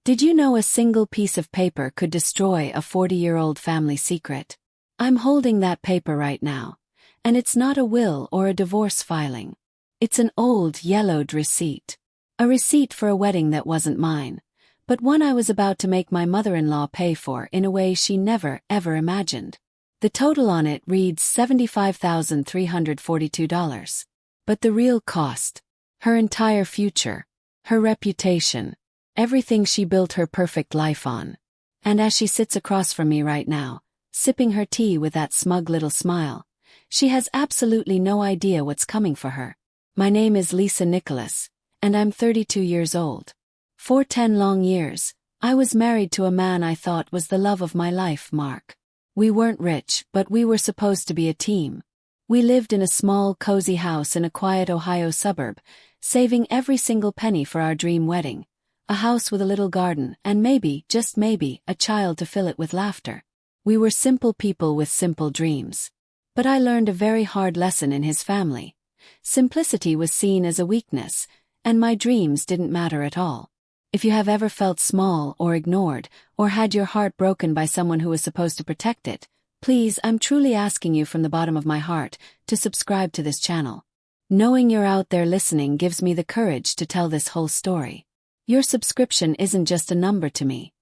Did you know a single piece of paper could destroy a 40-year-old family secret? I'm holding that paper right now, and it's not a will or a divorce filing. It's an old, yellowed receipt. A receipt for a wedding that wasn't mine, but one I was about to make my mother-in-law pay for in a way she never, ever imagined. The total on it reads $75,342. But the real cost, her entire future, her reputation, everything she built her perfect life on. And as she sits across from me right now, sipping her tea with that smug little smile, she has absolutely no idea what's coming for her. My name is Lisa Nicholas, and I'm 32 years old. For 10 long years, I was married to a man I thought was the love of my life, Mark. We weren't rich, but we were supposed to be a team. We lived in a small, cozy house in a quiet Ohio suburb, saving every single penny for our dream wedding. A house with a little garden and maybe, just maybe, a child to fill it with laughter. We were simple people with simple dreams. But I learned a very hard lesson in his family. Simplicity was seen as a weakness, and my dreams didn't matter at all. If you have ever felt small or ignored, or had your heart broken by someone who was supposed to protect it, please, I'm truly asking you from the bottom of my heart to subscribe to this channel. Knowing you're out there listening gives me the courage to tell this whole story. Your subscription isn't just a number to me.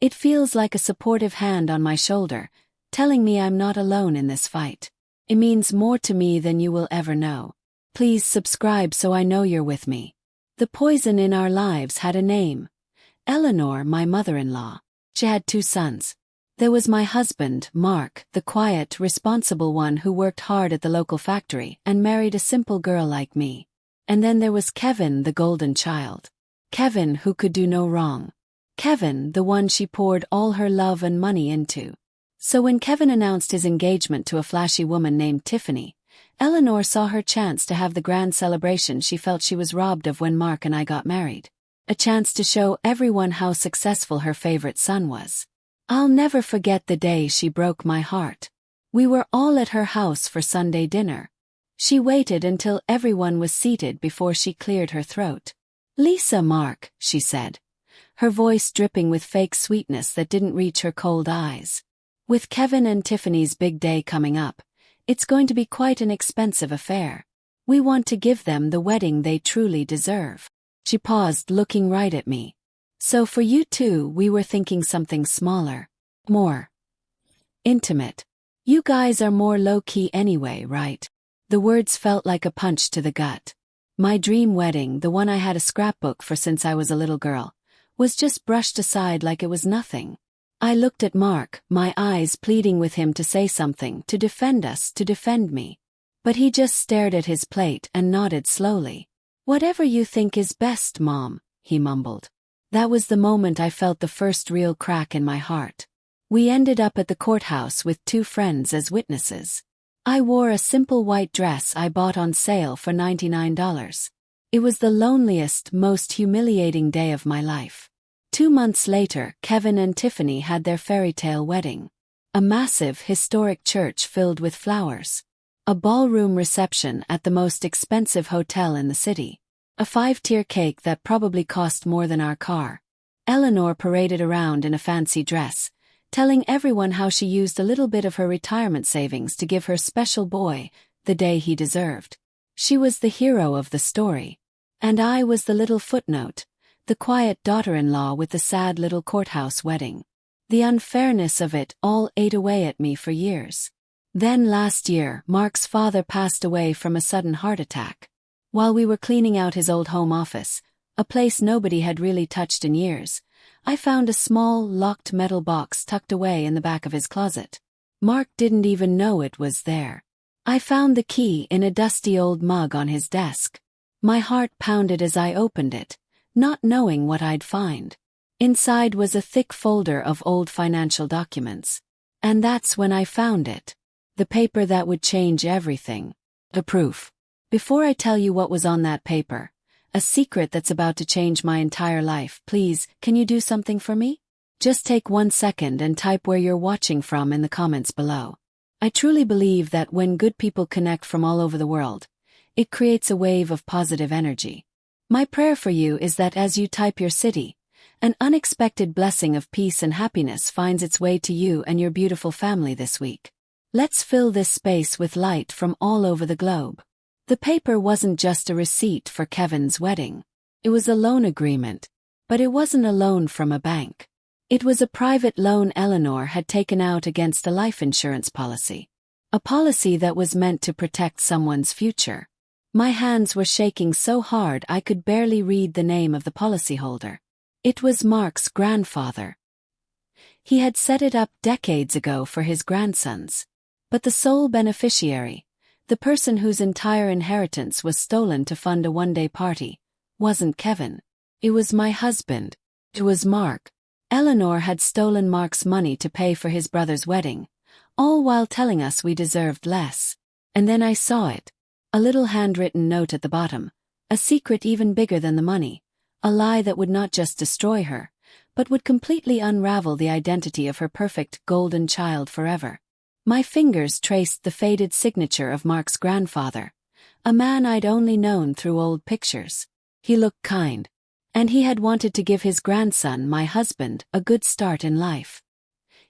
It feels like a supportive hand on my shoulder, telling me I'm not alone in this fight. It means more to me than you will ever know. Please subscribe so I know you're with me. The poison in our lives had a name. Eleanor, my mother-in-law. She had 2 sons. There was my husband, Mark, the quiet, responsible one who worked hard at the local factory and married a simple girl like me. And then there was Kevin, the golden child. Kevin, who could do no wrong. Kevin, the one she poured all her love and money into. So when Kevin announced his engagement to a flashy woman named Tiffany, Eleanor saw her chance to have the grand celebration she felt she was robbed of when Mark and I got married. A chance to show everyone how successful her favorite son was. I'll never forget the day she broke my heart. We were all at her house for Sunday dinner. She waited until everyone was seated before she cleared her throat. "Lisa, Mark," she said, her voice dripping with fake sweetness that didn't reach her cold eyes. "With Kevin and Tiffany's big day coming up, it's going to be quite an expensive affair. We want to give them the wedding they truly deserve." She paused, looking right at me. "So for you two, we were thinking something smaller. More intimate. You guys are more low-key anyway, right?" The words felt like a punch to the gut. My dream wedding, the one I had a scrapbook for since I was a little girl, was just brushed aside like it was nothing. I looked at Mark, my eyes pleading with him to say something, to defend us, to defend me. But he just stared at his plate and nodded slowly. "Whatever you think is best, Mom," he mumbled. That was the moment I felt the first real crack in my heart. We ended up at the courthouse with 2 friends as witnesses. I wore a simple white dress I bought on sale for $99. It was the loneliest, most humiliating day of my life. 2 months later, Kevin and Tiffany had their fairy tale wedding. A massive, historic church filled with flowers. A ballroom reception at the most expensive hotel in the city. A 5-tier cake that probably cost more than our car. Eleanor paraded around in a fancy dress, telling everyone how she used a little bit of her retirement savings to give her special boy the day he deserved. She was the hero of the story. And I was the little footnote, the quiet daughter-in-law with the sad little courthouse wedding. The unfairness of it all ate away at me for years. Then last year, Mark's father passed away from a sudden heart attack. While we were cleaning out his old home office, a place nobody had really touched in years, I found a small, locked metal box tucked away in the back of his closet. Mark didn't even know it was there. I found the key in a dusty old mug on his desk. My heart pounded as I opened it, not knowing what I'd find. Inside was a thick folder of old financial documents. And that's when I found it. The paper that would change everything. The proof. Before I tell you what was on that paper, a secret that's about to change my entire life, please, can you do something for me? Just take 1 second and type where you're watching from in the comments below. I truly believe that when good people connect from all over the world, it creates a wave of positive energy. My prayer for you is that as you type your city, An unexpected blessing of peace and happiness finds its way to you and your beautiful family this week. Let's fill this space with light from all over the globe. The paper wasn't just a receipt for Kevin's wedding. It was a loan agreement. But it wasn't a loan from a bank. It was a private loan Eleanor had taken out against a life insurance policy. A policy that was meant to protect someone's future. My hands were shaking so hard I could barely read the name of the policyholder. It was Mark's grandfather. He had set it up decades ago for his grandsons. But the sole beneficiary, the person whose entire inheritance was stolen to fund a one-day party, wasn't Kevin. It was my husband. It was Mark. Eleanor had stolen Mark's money to pay for his brother's wedding, all while telling us we deserved less. And then I saw it. A little handwritten note at the bottom, a secret even bigger than the money, a lie that would not just destroy her, but would completely unravel the identity of her perfect golden child forever. My fingers traced the faded signature of Mark's grandfather, a man I'd only known through old pictures. He looked kind, and he had wanted to give his grandson, my husband, a good start in life.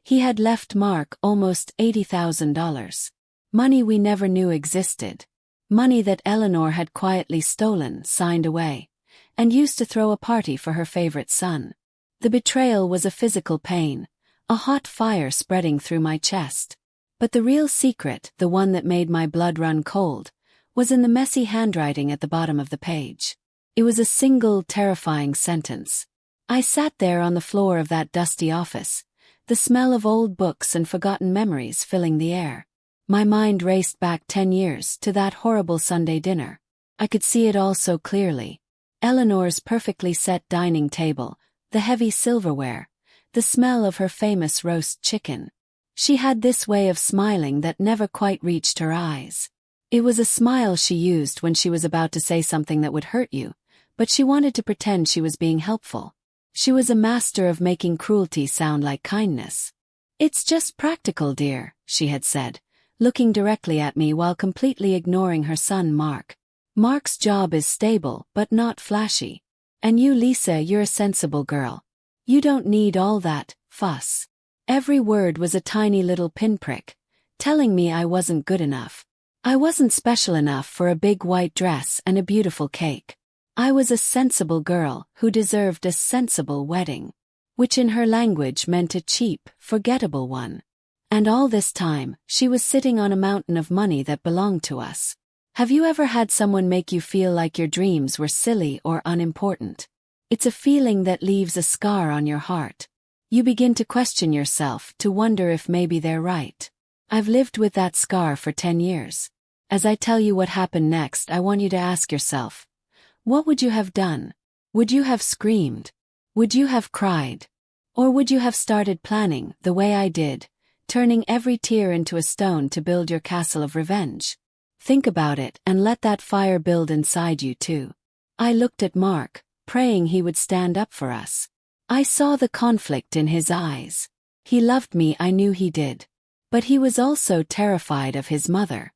He had left Mark almost $80,000. Money we never knew existed. Money that Eleanor had quietly stolen, signed away, and used to throw a party for her favorite son. The betrayal was a physical pain, a hot fire spreading through my chest. But the real secret, the one that made my blood run cold, was in the messy handwriting at the bottom of the page. It was a single terrifying sentence. I sat there on the floor of that dusty office, the smell of old books and forgotten memories filling the air. My mind raced back 10 years to that horrible Sunday dinner. I could see it all so clearly. Eleanor's perfectly set dining table, the heavy silverware, the smell of her famous roast chicken. She had this way of smiling that never quite reached her eyes. It was a smile she used when she was about to say something that would hurt you, but she wanted to pretend she was being helpful. She was a master of making cruelty sound like kindness. "It's just practical, dear," she had said, looking directly at me while completely ignoring her son Mark. "Mark's job is stable but not flashy. And you, Lisa, you're a sensible girl. You don't need all that fuss." Every word was a tiny little pinprick, telling me I wasn't good enough. I wasn't special enough for a big white dress and a beautiful cake. I was a sensible girl who deserved a sensible wedding, which in her language meant a cheap, forgettable one. And all this time, she was sitting on a mountain of money that belonged to us. Have you ever had someone make you feel like your dreams were silly or unimportant? It's a feeling that leaves a scar on your heart. You begin to question yourself, to wonder if maybe they're right. I've lived with that scar for 10 years. As I tell you what happened next, I want you to ask yourself, what would you have done? Would you have screamed? Would you have cried? Or would you have started planning, the way I did, turning every tear into a stone to build your castle of revenge? Think about it and let that fire build inside you too. I looked at Mark, praying he would stand up for us. I saw the conflict in his eyes. He loved me, I knew he did. But he was also terrified of his mother.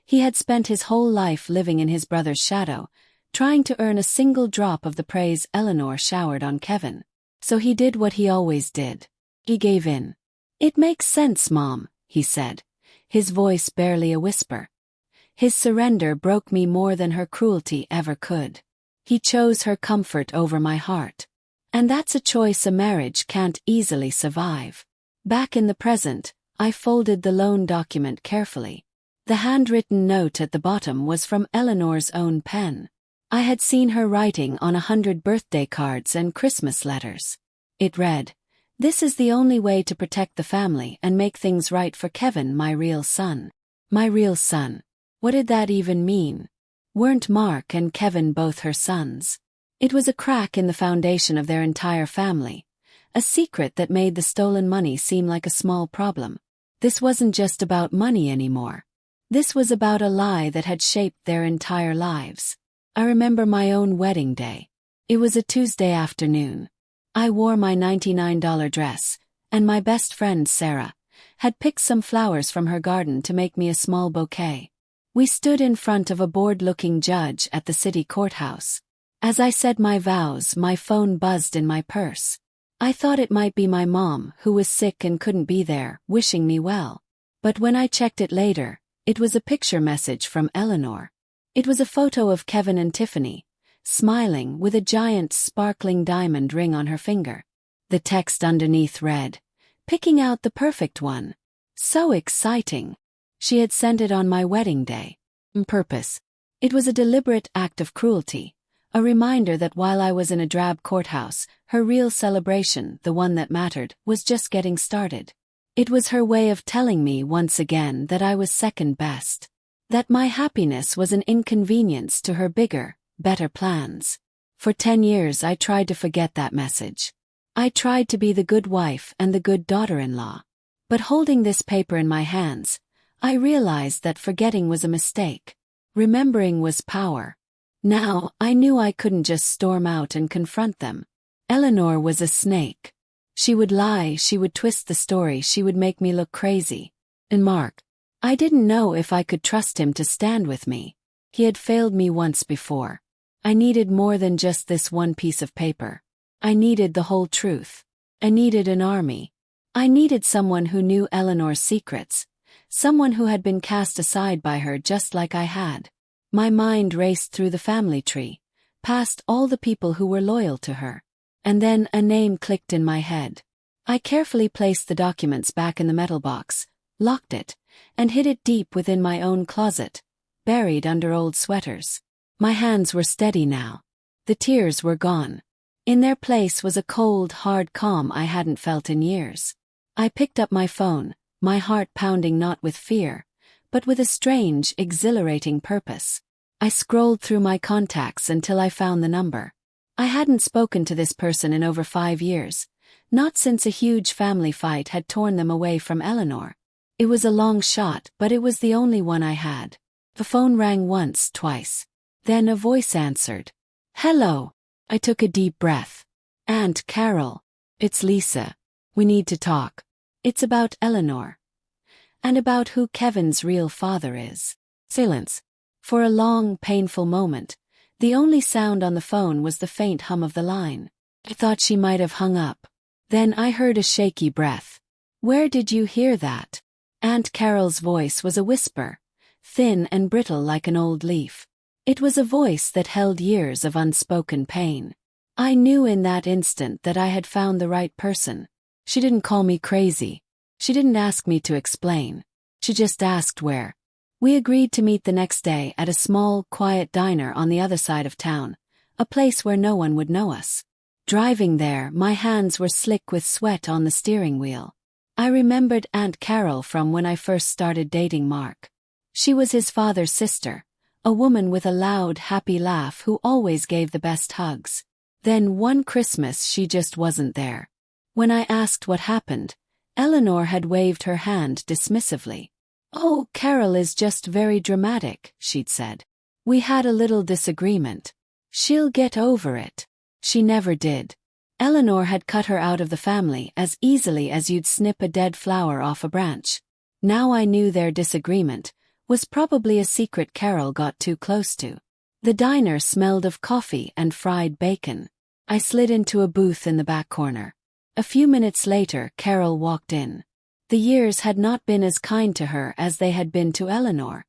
He had spent his whole life living in his brother's shadow, trying to earn a single drop of the praise Eleanor showered on Kevin. So he did what he always did. He gave in. "It makes sense, Mom," he said, his voice barely a whisper. His surrender broke me more than her cruelty ever could. He chose her comfort over my heart. And that's a choice a marriage can't easily survive. Back in the present, I folded the loan document carefully. The handwritten note at the bottom was from Eleanor's own pen. I had seen her writing on 100 birthday cards and Christmas letters. It read, "This is the only way to protect the family and make things right for Kevin, my real son." My real son. What did that even mean? Weren't Mark and Kevin both her sons? It was a crack in the foundation of their entire family, a secret that made the stolen money seem like a small problem. This wasn't just about money anymore. This was about a lie that had shaped their entire lives. I remember my own wedding day. It was a Tuesday afternoon. I wore my $99 dress, and my best friend Sarah had picked some flowers from her garden to make me a small bouquet. We stood in front of a bored-looking judge at the city courthouse. As I said my vows, my phone buzzed in my purse. I thought it might be my mom, who was sick and couldn't be there, wishing me well. But when I checked it later, it was a picture message from Eleanor. It was a photo of Kevin and Tiffany, smiling with a giant sparkling diamond ring on her finger. The text underneath read, "Picking out the perfect one. So exciting." She had sent it on my wedding day. On purpose. It was a deliberate act of cruelty, a reminder that while I was in a drab courthouse, her real celebration, the one that mattered, was just getting started. It was her way of telling me once again that I was second best. That my happiness was an inconvenience to her bigger, better plans. For 10 years I tried to forget that message. I tried to be the good wife and the good daughter-in-law. But holding this paper in my hands, I realized that forgetting was a mistake. Remembering was power. Now, I knew I couldn't just storm out and confront them. Eleanor was a snake. She would lie, she would twist the story, she would make me look crazy. And Mark, I didn't know if I could trust him to stand with me. He had failed me once before. I needed more than just this one piece of paper. I needed the whole truth. I needed an army. I needed someone who knew Eleanor's secrets. Someone who had been cast aside by her just like I had. My mind raced through the family tree, past all the people who were loyal to her. And then a name clicked in my head. I carefully placed the documents back in the metal box, locked it, and hid it deep within my own closet, buried under old sweaters. My hands were steady now. The tears were gone. In their place was a cold, hard calm I hadn't felt in years. I picked up my phone, my heart pounding not with fear, but with a strange, exhilarating purpose. I scrolled through my contacts until I found the number. I hadn't spoken to this person in over 5 years, not since a huge family fight had torn them away from Eleanor. It was a long shot, but it was the only one I had. The phone rang once, twice. Then a voice answered. "Hello." I took a deep breath. "Aunt Carol. It's Lisa. We need to talk. It's about Eleanor. And about who Kevin's real father is." Silence. For a long, painful moment, the only sound on the phone was the faint hum of the line. I thought she might have hung up. Then I heard a shaky breath. "Where did you hear that?" Aunt Carol's voice was a whisper, thin and brittle like an old leaf. It was a voice that held years of unspoken pain. I knew in that instant that I had found the right person. She didn't call me crazy. She didn't ask me to explain. She just asked where. We agreed to meet the next day at a small, quiet diner on the other side of town, a place where no one would know us. Driving there, my hands were slick with sweat on the steering wheel. I remembered Aunt Carol from when I first started dating Mark. She was his father's sister, a woman with a loud, happy laugh who always gave the best hugs. Then one Christmas she just wasn't there. When I asked what happened, Eleanor had waved her hand dismissively. "Oh, Carol is just very dramatic," she'd said. "We had a little disagreement. She'll get over it." She never did. Eleanor had cut her out of the family as easily as you'd snip a dead flower off a branch. Now I knew their disagreement was probably a secret Carol got too close to. The diner smelled of coffee and fried bacon. I slid into a booth in the back corner. A few minutes later, Carol walked in. The years had not been as kind to her as they had been to Eleanor.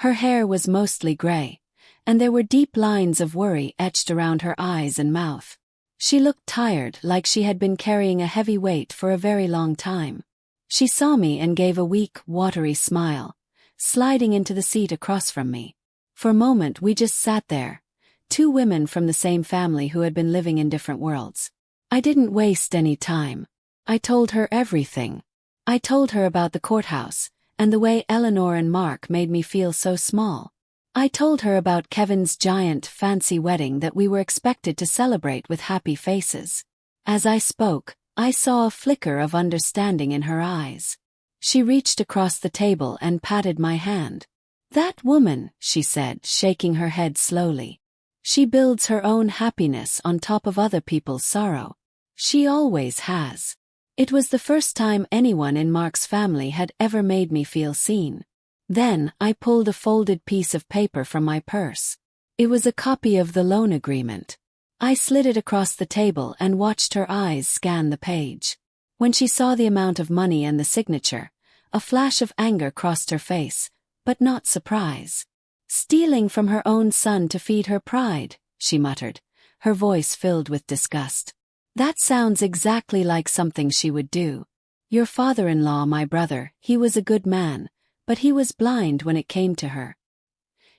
Her hair was mostly gray, and there were deep lines of worry etched around her eyes and mouth. She looked tired, like she had been carrying a heavy weight for a very long time. She saw me and gave a weak, watery smile, sliding into the seat across from me. For a moment we just sat there, two women from the same family who had been living in different worlds. I didn't waste any time. I told her everything. I told her about the courthouse, and the way Eleanor and Mark made me feel so small. I told her about Kevin's giant, fancy wedding that we were expected to celebrate with happy faces. As I spoke, I saw a flicker of understanding in her eyes. She reached across the table and patted my hand. "That woman," she said, shaking her head slowly. "She builds her own happiness on top of other people's sorrow. She always has." It was the first time anyone in Mark's family had ever made me feel seen. Then I pulled a folded piece of paper from my purse. It was a copy of the loan agreement. I slid it across the table and watched her eyes scan the page. When she saw the amount of money and the signature, a flash of anger crossed her face, but not surprise. "Stealing from her own son to feed her pride," she muttered, her voice filled with disgust. "That sounds exactly like something she would do. Your father-in-law, my brother, he was a good man, but he was blind when it came to her.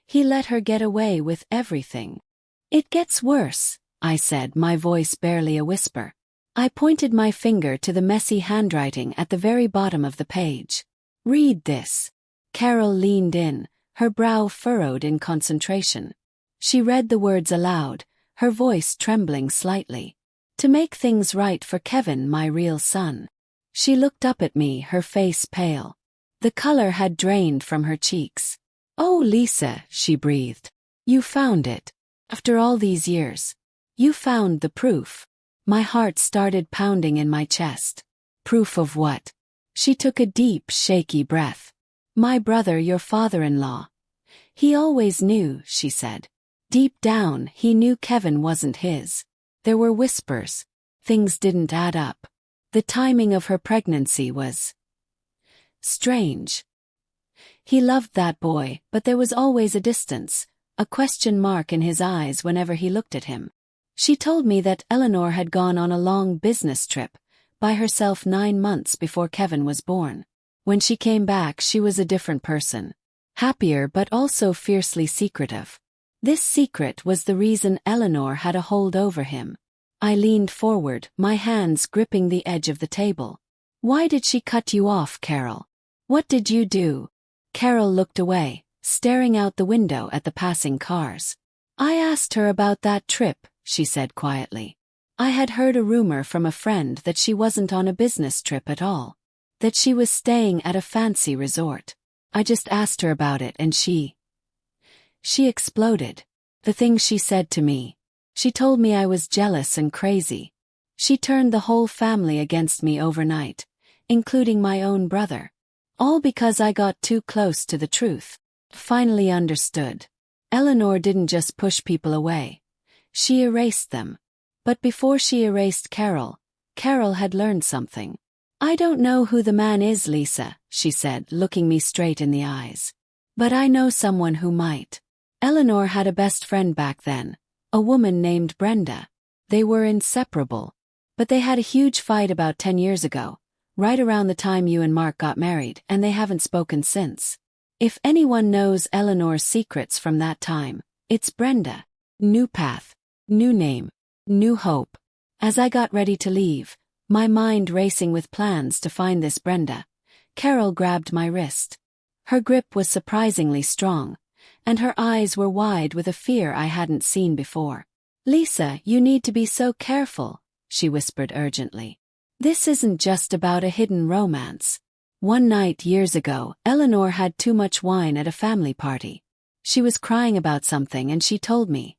He let her get away with everything." "It gets worse," I said, my voice barely a whisper. I pointed my finger to the messy handwriting at the very bottom of the page. "Read this." Carol leaned in, her brow furrowed in concentration. She read the words aloud, her voice trembling slightly. "To make things right for Kevin, my real son." She looked up at me, her face pale. The color had drained from her cheeks. "Oh, Lisa," she breathed. "You found it. After all these years. You found the proof." My heart started pounding in my chest. "Proof of what?" She took a deep, shaky breath. "My brother, your father-in-law. He always knew," she said. Deep down, he knew Kevin wasn't his. There were whispers. Things didn't add up. The timing of her pregnancy was strange. He loved that boy, but there was always a distance, a question mark in his eyes whenever he looked at him. She told me that Eleanor had gone on a long business trip by herself 9 months before Kevin was born. When she came back, she was a different person. Happier but also fiercely secretive. This secret was the reason Eleanor had a hold over him. I leaned forward, my hands gripping the edge of the table. "Why did she cut you off, Carol? What did you do?" Carol looked away, staring out the window at the passing cars. "I asked her about that trip," she said quietly. "I had heard a rumor from a friend that she wasn't on a business trip at all, that she was staying at a fancy resort. I just asked her about it and she exploded. The things she said to me. She told me I was jealous and crazy. She turned the whole family against me overnight, including my own brother. All because I got too close to the truth. Finally understood. Eleanor didn't just push people away. She erased them. But before she erased Carol, Carol had learned something. "I don't know who the man is, Lisa," she said, looking me straight in the eyes. "But I know someone who might." Eleanor had a best friend back then, a woman named Brenda. They were inseparable. But they had a huge fight about 10 years ago, right around the time you and Mark got married, and they haven't spoken since. If anyone knows Eleanor's secrets from that time, it's Brenda. New path. New name. New hope. As I got ready to leave, my mind racing with plans to find this Brenda, Carol grabbed my wrist. Her grip was surprisingly strong, and her eyes were wide with a fear I hadn't seen before. "Lisa, you need to be so careful," she whispered urgently. "This isn't just about a hidden romance." One night years ago, Eleanor had too much wine at a family party. She was crying about something and she told me.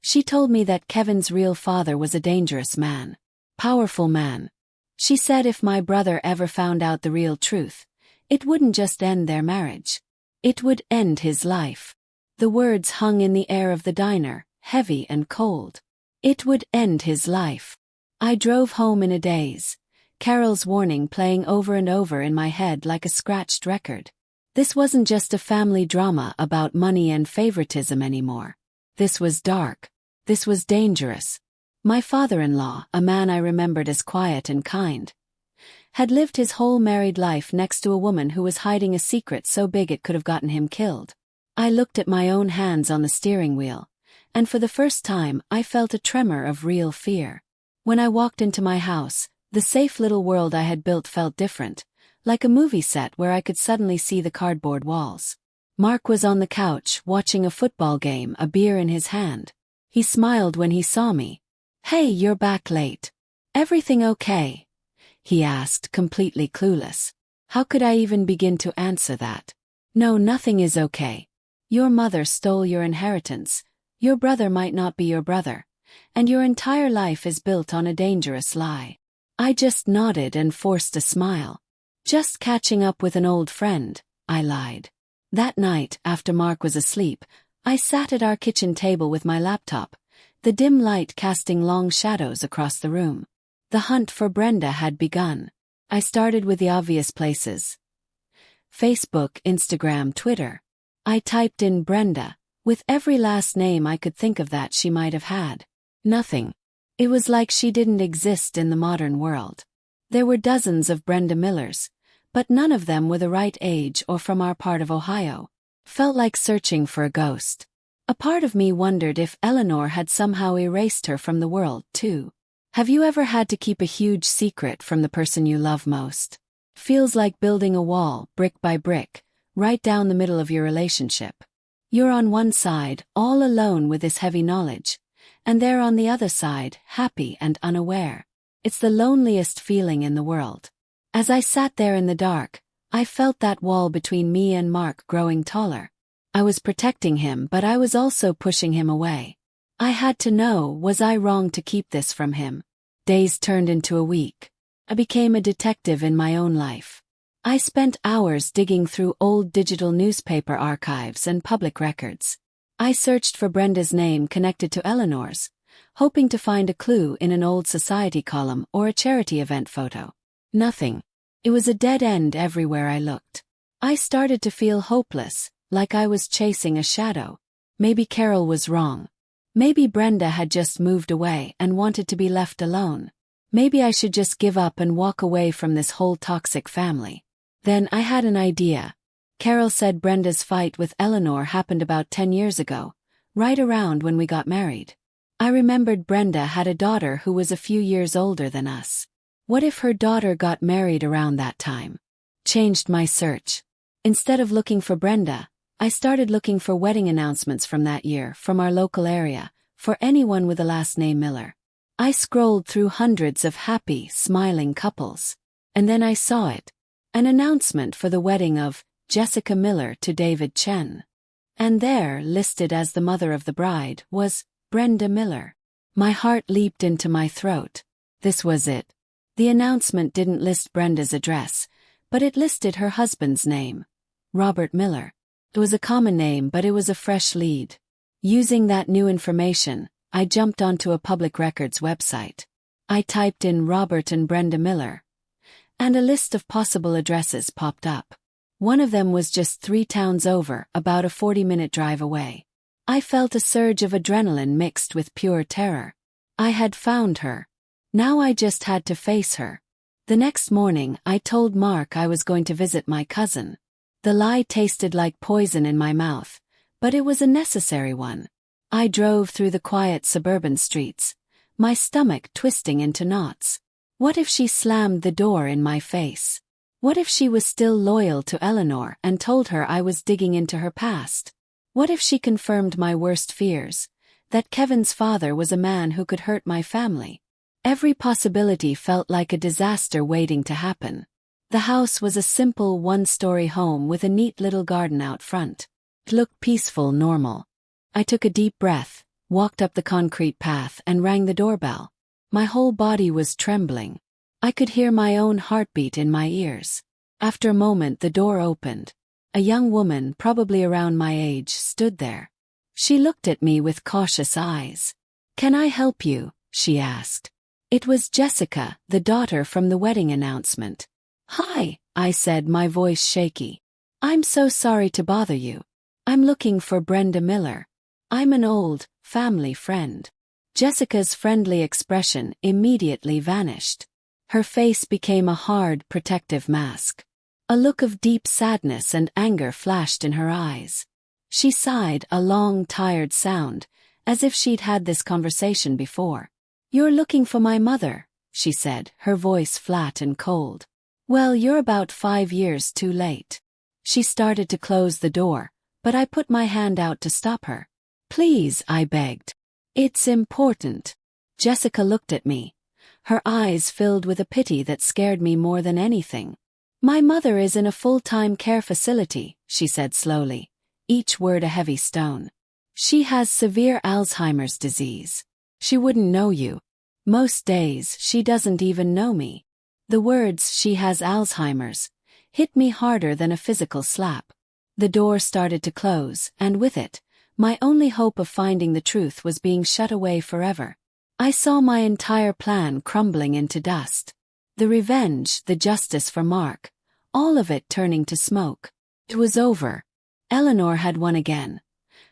She told me that Kevin's real father was a dangerous man. Powerful man. She said if my brother ever found out the real truth, it wouldn't just end their marriage. It would end his life. The words hung in the air of the diner, heavy and cold. It would end his life. I drove home in a daze, Carol's warning playing over and over in my head like a scratched record. This wasn't just a family drama about money and favoritism anymore. This was dark. This was dangerous. My father-in-law, a man I remembered as quiet and kind, had lived his whole married life next to a woman who was hiding a secret so big it could have gotten him killed. I looked at my own hands on the steering wheel, and for the first time I felt a tremor of real fear. When I walked into my house, the safe little world I had built felt different, like a movie set where I could suddenly see the cardboard walls. Mark was on the couch, watching a football game, a beer in his hand. He smiled when he saw me. "Hey, you're back late. Everything okay?" he asked, completely clueless. How could I even begin to answer that? "No, nothing is okay. Your mother stole your inheritance, your brother might not be your brother, and your entire life is built on a dangerous lie." I just nodded and forced a smile. "Just catching up with an old friend," I lied. That night, after Mark was asleep, I sat at our kitchen table with my laptop, the dim light casting long shadows across the room. The hunt for Brenda had begun. I started with the obvious places. Facebook, Instagram, Twitter. I typed in Brenda, with every last name I could think of that she might have had. Nothing. It was like she didn't exist in the modern world. There were dozens of Brenda Millers, but none of them were the right age or from our part of Ohio. Felt like searching for a ghost. A part of me wondered if Eleanor had somehow erased her from the world, too. Have you ever had to keep a huge secret from the person you love most? Feels like building a wall, brick by brick, right down the middle of your relationship. You're on one side, all alone with this heavy knowledge, and they're on the other side, happy and unaware. It's the loneliest feeling in the world. As I sat there in the dark, I felt that wall between me and Mark growing taller. I was protecting him, but I was also pushing him away. I had to know, was I wrong to keep this from him? Days turned into a week. I became a detective in my own life. I spent hours digging through old digital newspaper archives and public records. I searched for Brenda's name connected to Eleanor's, hoping to find a clue in an old society column or a charity event photo. Nothing. It was a dead end everywhere I looked. I started to feel hopeless, like I was chasing a shadow. Maybe Carol was wrong. Maybe Brenda had just moved away and wanted to be left alone. Maybe I should just give up and walk away from this whole toxic family. Then I had an idea. Carol said Brenda's fight with Eleanor happened about 10 years ago, right around when we got married. I remembered Brenda had a daughter who was a few years older than us. What if her daughter got married around that time? Changed my search. Instead of looking for Brenda, I started looking for wedding announcements from that year, from our local area, for anyone with the last name Miller. I scrolled through hundreds of happy, smiling couples. And then I saw it. An announcement for the wedding of Jessica Miller to David Chen. And there, listed as the mother of the bride, was Brenda Miller. My heart leaped into my throat. This was it. The announcement didn't list Brenda's address, but it listed her husband's name, Robert Miller. It was a common name, but it was a fresh lead. Using that new information, I jumped onto a public records website. I typed in Robert and Brenda Miller, and a list of possible addresses popped up. One of them was just 3 towns over, about a 40-minute drive away. I felt a surge of adrenaline mixed with pure terror. I had found her. Now I just had to face her. The next morning, I told Mark I was going to visit my cousin. The lie tasted like poison in my mouth, but it was a necessary one. I drove through the quiet suburban streets, my stomach twisting into knots. What if she slammed the door in my face? What if she was still loyal to Eleanor and told her I was digging into her past? What if she confirmed my worst fears, that Kevin's father was a man who could hurt my family? Every possibility felt like a disaster waiting to happen. The house was a simple 1-story home with a neat little garden out front. It looked peaceful, normal. I took a deep breath, walked up the concrete path and rang the doorbell. My whole body was trembling. I could hear my own heartbeat in my ears. After a moment the door opened. A young woman, probably around my age, stood there. She looked at me with cautious eyes. "Can I help you?" she asked. It was Jessica, the daughter from the wedding announcement. "Hi," I said, my voice shaky. "I'm so sorry to bother you. I'm looking for Brenda Miller. I'm an old, family friend." Jessica's friendly expression immediately vanished. Her face became a hard, protective mask. A look of deep sadness and anger flashed in her eyes. She sighed, a long, tired sound, as if she'd had this conversation before. "You're looking for my mother," she said, her voice flat and cold. "Well, you're about 5 years too late." She started to close the door, but I put my hand out to stop her. "Please," I begged. "It's important." Jessica looked at me. Her eyes filled with a pity that scared me more than anything. "My mother is in a full-time care facility," she said slowly, each word a heavy stone. "She has severe Alzheimer's disease. She wouldn't know you. Most days, she doesn't even know me." The words, "she has Alzheimer's," hit me harder than a physical slap. The door started to close, and with it, My only hope of finding the truth was being shut away forever. I saw my entire plan crumbling into dust. The revenge, the justice for Mark, all of it turning to smoke. It was over. Eleanor had won again.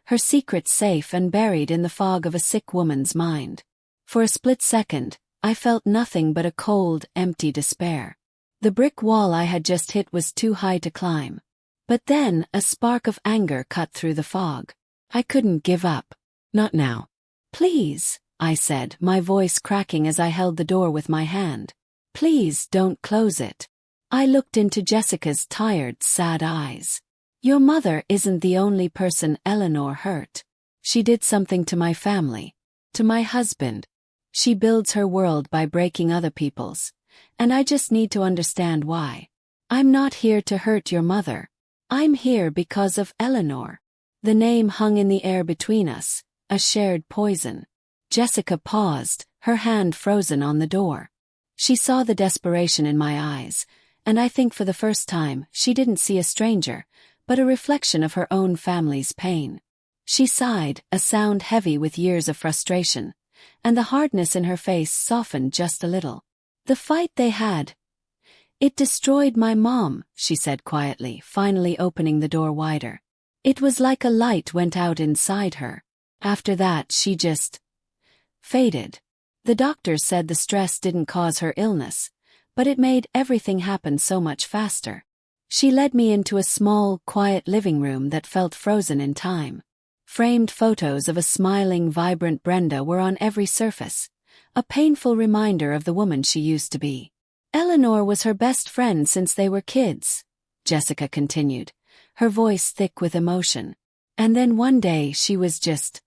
Her secret safe and buried in the fog of a sick woman's mind. For a split second, I felt nothing but a cold, empty despair. The brick wall I had just hit was too high to climb. But then, a spark of anger cut through the fog. I couldn't give up. Not now. Please, I said, my voice cracking as I held the door with my hand. Please don't close it. I looked into Jessica's tired, sad eyes. Your mother isn't the only person Eleanor hurt. She did something to my family. To my husband. She builds her world by breaking other people's. And I just need to understand why. I'm not here to hurt your mother. I'm here because of Eleanor. The name hung in the air between us, a shared poison. Jessica paused, her hand frozen on the door. She saw the desperation in my eyes, and I think for the first time she didn't see a stranger, but a reflection of her own family's pain. She sighed, a sound heavy with years of frustration, and the hardness in her face softened just a little. The fight they had. It destroyed my mom, she said quietly, finally opening the door wider. It was like a light went out inside her. After that she just faded. The doctors said the stress didn't cause her illness, but it made everything happen so much faster. She led me into a small, quiet living room that felt frozen in time. Framed photos of a smiling, vibrant Brenda were on every surface, a painful reminder of the woman she used to be. Eleanor was her best friend since they were kids, Jessica continued, her voice thick with emotion. And then one day she was just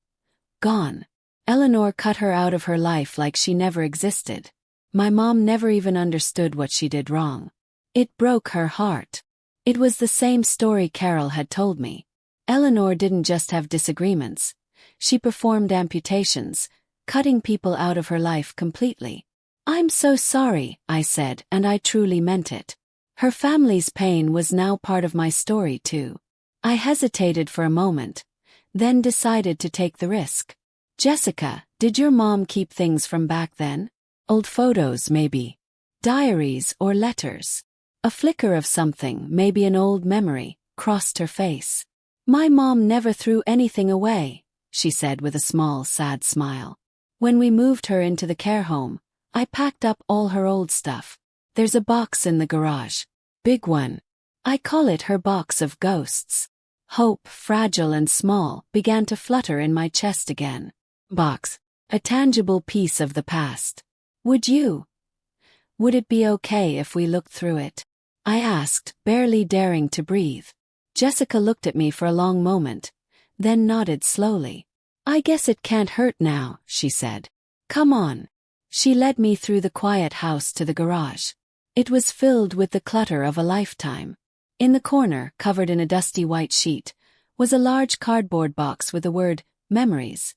gone. Eleanor cut her out of her life like she never existed. My mom never even understood what she did wrong. It broke her heart. It was the same story Carol had told me. Eleanor didn't just have disagreements. She performed amputations, cutting people out of her life completely. I'm so sorry, I said, and I truly meant it. Her family's pain was now part of my story too. I hesitated for a moment, then decided to take the risk. Jessica, did your mom keep things from back then? Old photos maybe. Diaries or letters. A flicker of something, maybe an old memory, crossed her face. My mom never threw anything away, she said with a small, sad smile. When we moved her into the care home, I packed up all her old stuff. There's a box in the garage. Big one. I call it her box of ghosts. Hope, fragile and small, began to flutter in my chest again. Box. A tangible piece of the past. Would it be okay if we looked through it? I asked, barely daring to breathe. Jessica looked at me for a long moment, then nodded slowly. I guess it can't hurt now, she said. Come on. She led me through the quiet house to the garage. It was filled with the clutter of a lifetime. In the corner, covered in a dusty white sheet, was a large cardboard box with the word, Memories,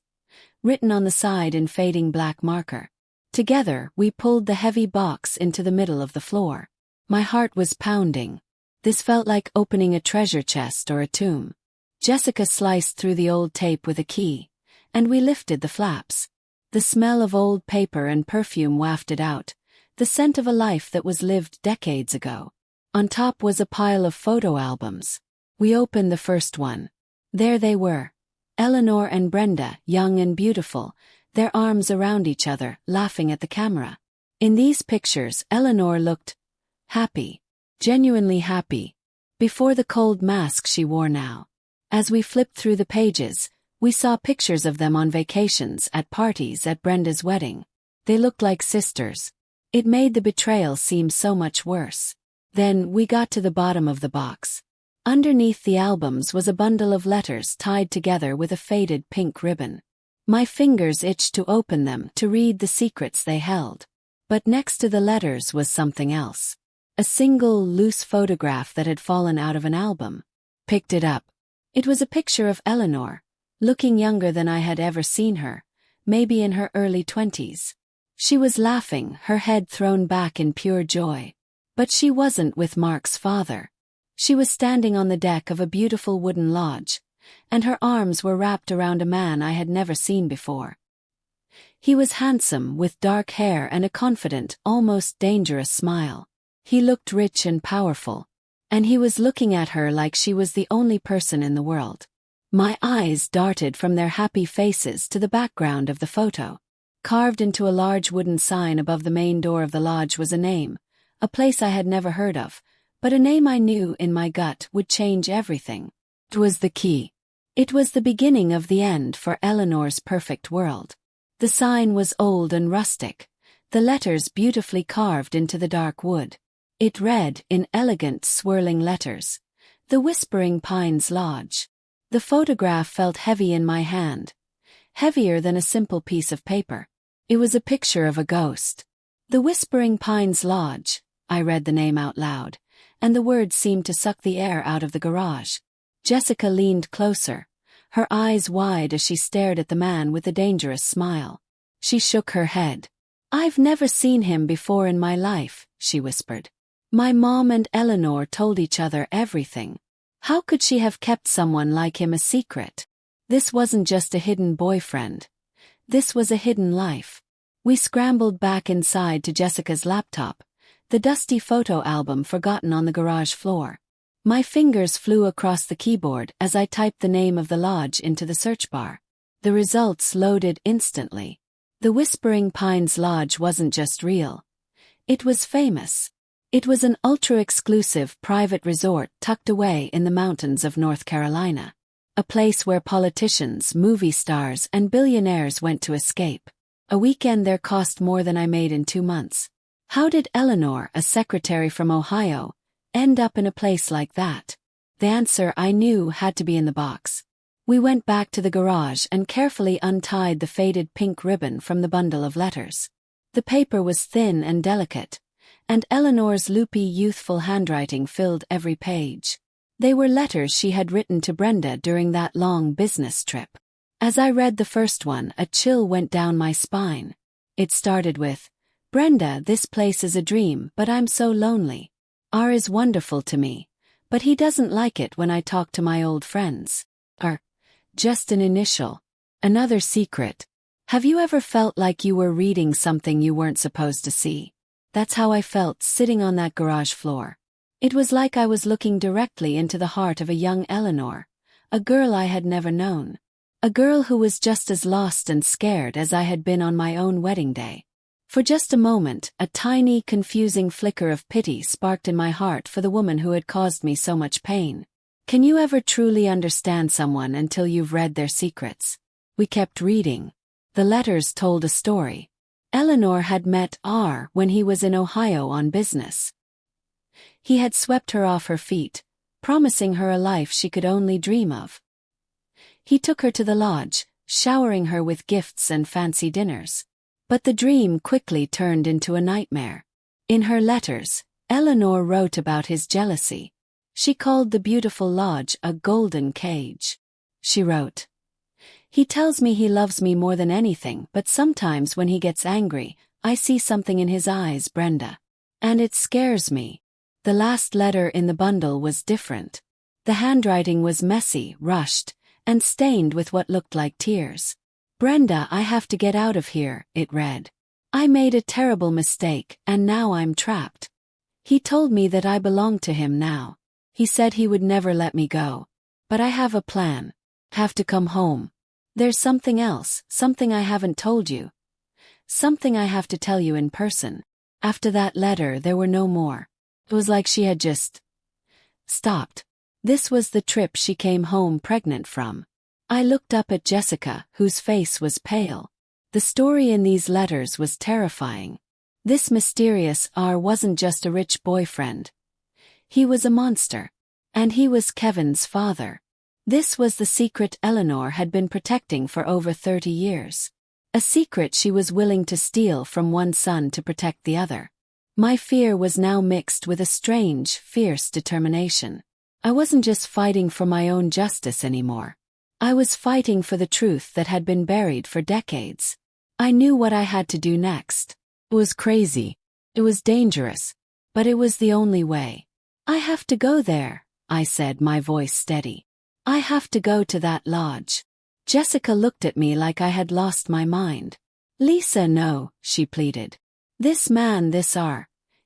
written on the side in fading black marker. Together, we pulled the heavy box into the middle of the floor. My heart was pounding. This felt like opening a treasure chest or a tomb. Jessica sliced through the old tape with a key, and we lifted the flaps. The smell of old paper and perfume wafted out, the scent of a life that was lived decades ago. On top was a pile of photo albums. We opened the first one. There they were. Eleanor and Brenda, young and beautiful, their arms around each other, laughing at the camera. In these pictures, Eleanor looked happy, genuinely happy, before the cold mask she wore now. As we flipped through the pages, we saw pictures of them on vacations, at parties, at Brenda's wedding. They looked like sisters. It made the betrayal seem so much worse. Then we got to the bottom of the box. Underneath the albums was a bundle of letters tied together with a faded pink ribbon. My fingers itched to open them, to read the secrets they held. But next to the letters was something else. A single, loose photograph that had fallen out of an album. Picked it up. It was a picture of Eleanor, looking younger than I had ever seen her, maybe in her early 20s. She was laughing, her head thrown back in pure joy. But she wasn't with Mark's father. She was standing on the deck of a beautiful wooden lodge, and her arms were wrapped around a man I had never seen before. He was handsome, with dark hair and a confident, almost dangerous smile. He looked rich and powerful, and he was looking at her like she was the only person in the world. My eyes darted from their happy faces to the background of the photo. Carved into a large wooden sign above the main door of the lodge was a name, a place I had never heard of, but a name I knew in my gut would change everything. It was the key. It was the beginning of the end for Eleanor's perfect world. The sign was old and rustic, the letters beautifully carved into the dark wood. It read, in elegant, swirling letters, "The Whispering Pines Lodge." The photograph felt heavy in my hand, heavier than a simple piece of paper. It was a picture of a ghost. "The Whispering Pines Lodge," I read the name out loud, and the words seemed to suck the air out of the garage. Jessica leaned closer, her eyes wide as she stared at the man with the dangerous smile. She shook her head. "I've never seen him before in my life," she whispered. "My mom and Eleanor told each other everything. How could she have kept someone like him a secret? This wasn't just a hidden boyfriend. This was a hidden life." We scrambled back inside to Jessica's laptop, the dusty photo album forgotten on the garage floor. My fingers flew across the keyboard as I typed the name of the lodge into the search bar. The results loaded instantly. The Whispering Pines Lodge wasn't just real. It was famous. It was an ultra-exclusive private resort tucked away in the mountains of North Carolina. A place where politicians, movie stars, and billionaires went to escape. A weekend there cost more than I made in 2 months. How did Eleanor, a secretary from Ohio, end up in a place like that? The answer I knew had to be in the box. We went back to the garage and carefully untied the faded pink ribbon from the bundle of letters. The paper was thin and delicate, and Eleanor's loopy, youthful handwriting filled every page. They were letters she had written to Brenda during that long business trip. As I read the first one, a chill went down my spine. It started with, "Brenda, this place is a dream, but I'm so lonely. R is wonderful to me, but he doesn't like it when I talk to my old friends. R, just an initial. Another secret. Have you ever felt like you were reading something you weren't supposed to see?" That's how I felt sitting on that garage floor. It was like I was looking directly into the heart of a young Eleanor, a girl I had never known. A girl who was just as lost and scared as I had been on my own wedding day. For just a moment, a tiny, confusing flicker of pity sparked in my heart for the woman who had caused me so much pain. Can you ever truly understand someone until you've read their secrets? We kept reading. The letters told a story. Eleanor had met R when he was in Ohio on business. He had swept her off her feet, promising her a life she could only dream of. He took her to the lodge, showering her with gifts and fancy dinners. But the dream quickly turned into a nightmare. In her letters, Eleanor wrote about his jealousy. She called the beautiful lodge a golden cage. She wrote, "He tells me he loves me more than anything, but sometimes when he gets angry, I see something in his eyes, Brenda. And it scares me." The last letter in the bundle was different. The handwriting was messy, rushed, and stained with what looked like tears. "Brenda, I have to get out of here," it read. "I made a terrible mistake, and now I'm trapped. He told me that I belong to him now. He said he would never let me go. But I have a plan. Have to come home. There's something else, something I haven't told you. Something I have to tell you in person." After that letter there were no more. It was like she had just stopped. This was the trip she came home pregnant from. I looked up at Jessica, whose face was pale. The story in these letters was terrifying. This mysterious R wasn't just a rich boyfriend. He was a monster. And he was Kevin's father. This was the secret Eleanor had been protecting for over 30 years. A secret she was willing to steal from one son to protect the other. My fear was now mixed with a strange, fierce determination. I wasn't just fighting for my own justice anymore. I was fighting for the truth that had been buried for decades. I knew what I had to do next. It was crazy. It was dangerous. But it was the only way. "I have to go there," I said, my voice steady. I have to go to that lodge. Jessica looked at me like I had lost my mind. Lisa, no, she pleaded. This man,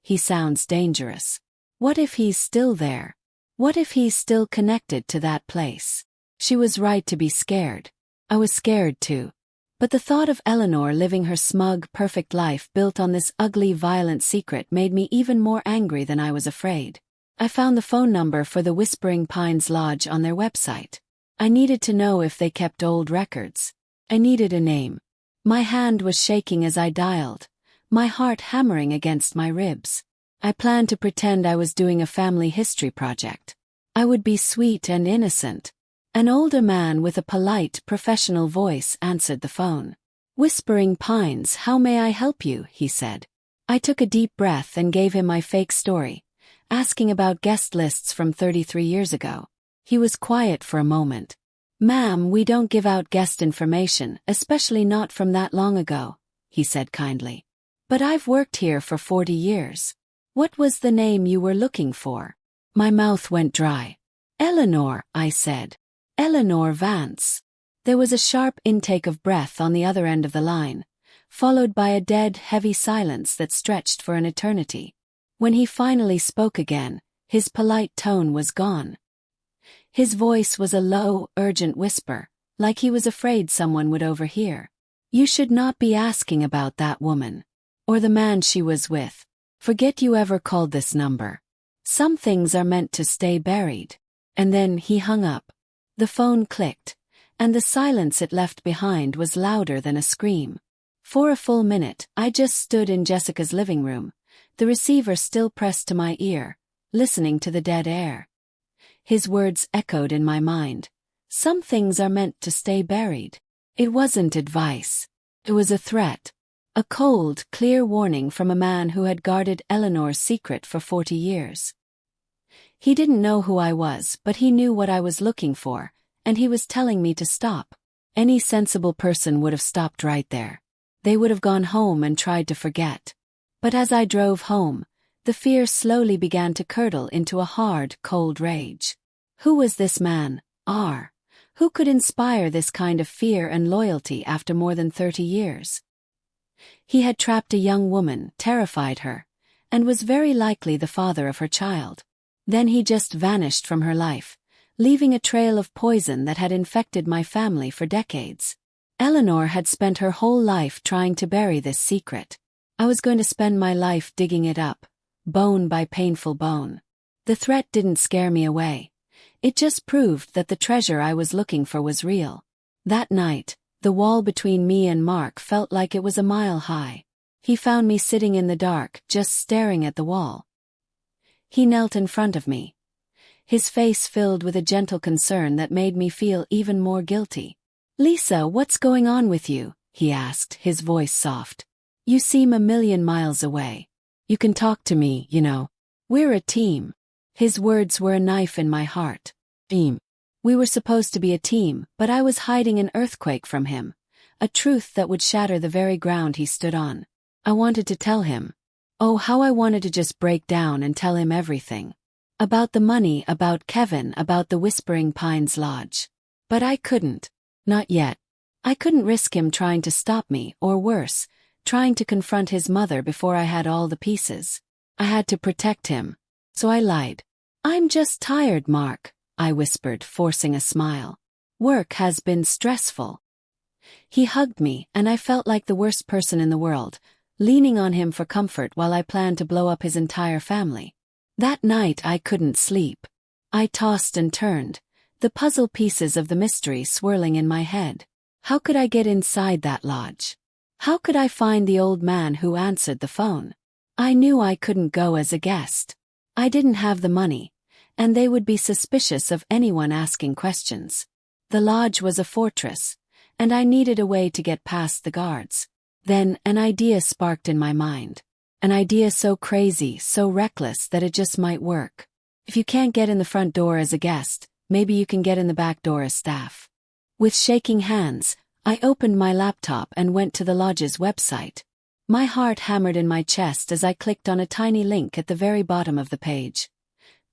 he sounds dangerous. What if he's still there? What if he's still connected to that place? She was right to be scared. I was scared too. But the thought of Eleanor living her smug, perfect life built on this ugly, violent secret made me even more angry than I was afraid. I found the phone number for the Whispering Pines Lodge on their website. I needed to know if they kept old records. I needed a name. My hand was shaking as I dialed, my heart hammering against my ribs. I planned to pretend I was doing a family history project. I would be sweet and innocent. An older man with a polite, professional voice answered the phone. Whispering Pines, how may I help you? He said. I took a deep breath and gave him my fake story, asking about guest lists from 33 years ago. He was quiet for a moment. Ma'am, we don't give out guest information, especially not from that long ago, he said kindly. But I've worked here for 40 years. What was the name you were looking for? My mouth went dry. Eleanor, I said. Eleanor Vance. There was a sharp intake of breath on the other end of the line, followed by a dead, heavy silence that stretched for an eternity. When he finally spoke again, his polite tone was gone. His voice was a low, urgent whisper, like he was afraid someone would overhear. You should not be asking about that woman. Or the man she was with. Forget you ever called this number. Some things are meant to stay buried. And then he hung up. The phone clicked, and the silence it left behind was louder than a scream. For a full minute, I just stood in Jessica's living room, the receiver still pressed to my ear, listening to the dead air. His words echoed in my mind. Some things are meant to stay buried. It wasn't advice. It was a threat. A cold, clear warning from a man who had guarded Eleanor's secret for 40 years. He didn't know who I was, but he knew what I was looking for, and he was telling me to stop. Any sensible person would have stopped right there. They would have gone home and tried to forget. But as I drove home, the fear slowly began to curdle into a hard, cold rage. Who was this man, R? Who could inspire this kind of fear and loyalty after more than 30 years? He had trapped a young woman, terrified her, and was very likely the father of her child. Then he just vanished from her life, leaving a trail of poison that had infected my family for decades. Eleanor had spent her whole life trying to bury this secret. I was going to spend my life digging it up, bone by painful bone. The threat didn't scare me away. It just proved that the treasure I was looking for was real. That night, the wall between me and Mark felt like it was a mile high. He found me sitting in the dark, just staring at the wall. He knelt in front of me, his face filled with a gentle concern that made me feel even more guilty. Lisa, what's going on with you? He asked, his voice soft. You seem a million miles away. You can talk to me, you know. We're a team. His words were a knife in my heart. Team. We were supposed to be a team, but I was hiding an earthquake from him, a truth that would shatter the very ground he stood on. I wanted to tell him. Oh, how I wanted to just break down and tell him everything. About the money, about Kevin, about the Whispering Pines Lodge. But I couldn't. Not yet. I couldn't risk him trying to stop me, or worse, trying to confront his mother before I had all the pieces. I had to protect him. So I lied. I'm just tired, Mark, I whispered, forcing a smile. Work has been stressful. He hugged me, and I felt like the worst person in the world, leaning on him for comfort while I planned to blow up his entire family. That night I couldn't sleep. I tossed and turned, the puzzle pieces of the mystery swirling in my head. How could I get inside that lodge? How could I find the old man who answered the phone? I knew I couldn't go as a guest. I didn't have the money, and they would be suspicious of anyone asking questions. The lodge was a fortress, and I needed a way to get past the guards. Then an idea sparked in my mind. An idea so crazy, so reckless that it just might work. If you can't get in the front door as a guest, maybe you can get in the back door as staff. With shaking hands, I opened my laptop and went to the lodge's website. My heart hammered in my chest as I clicked on a tiny link at the very bottom of the page.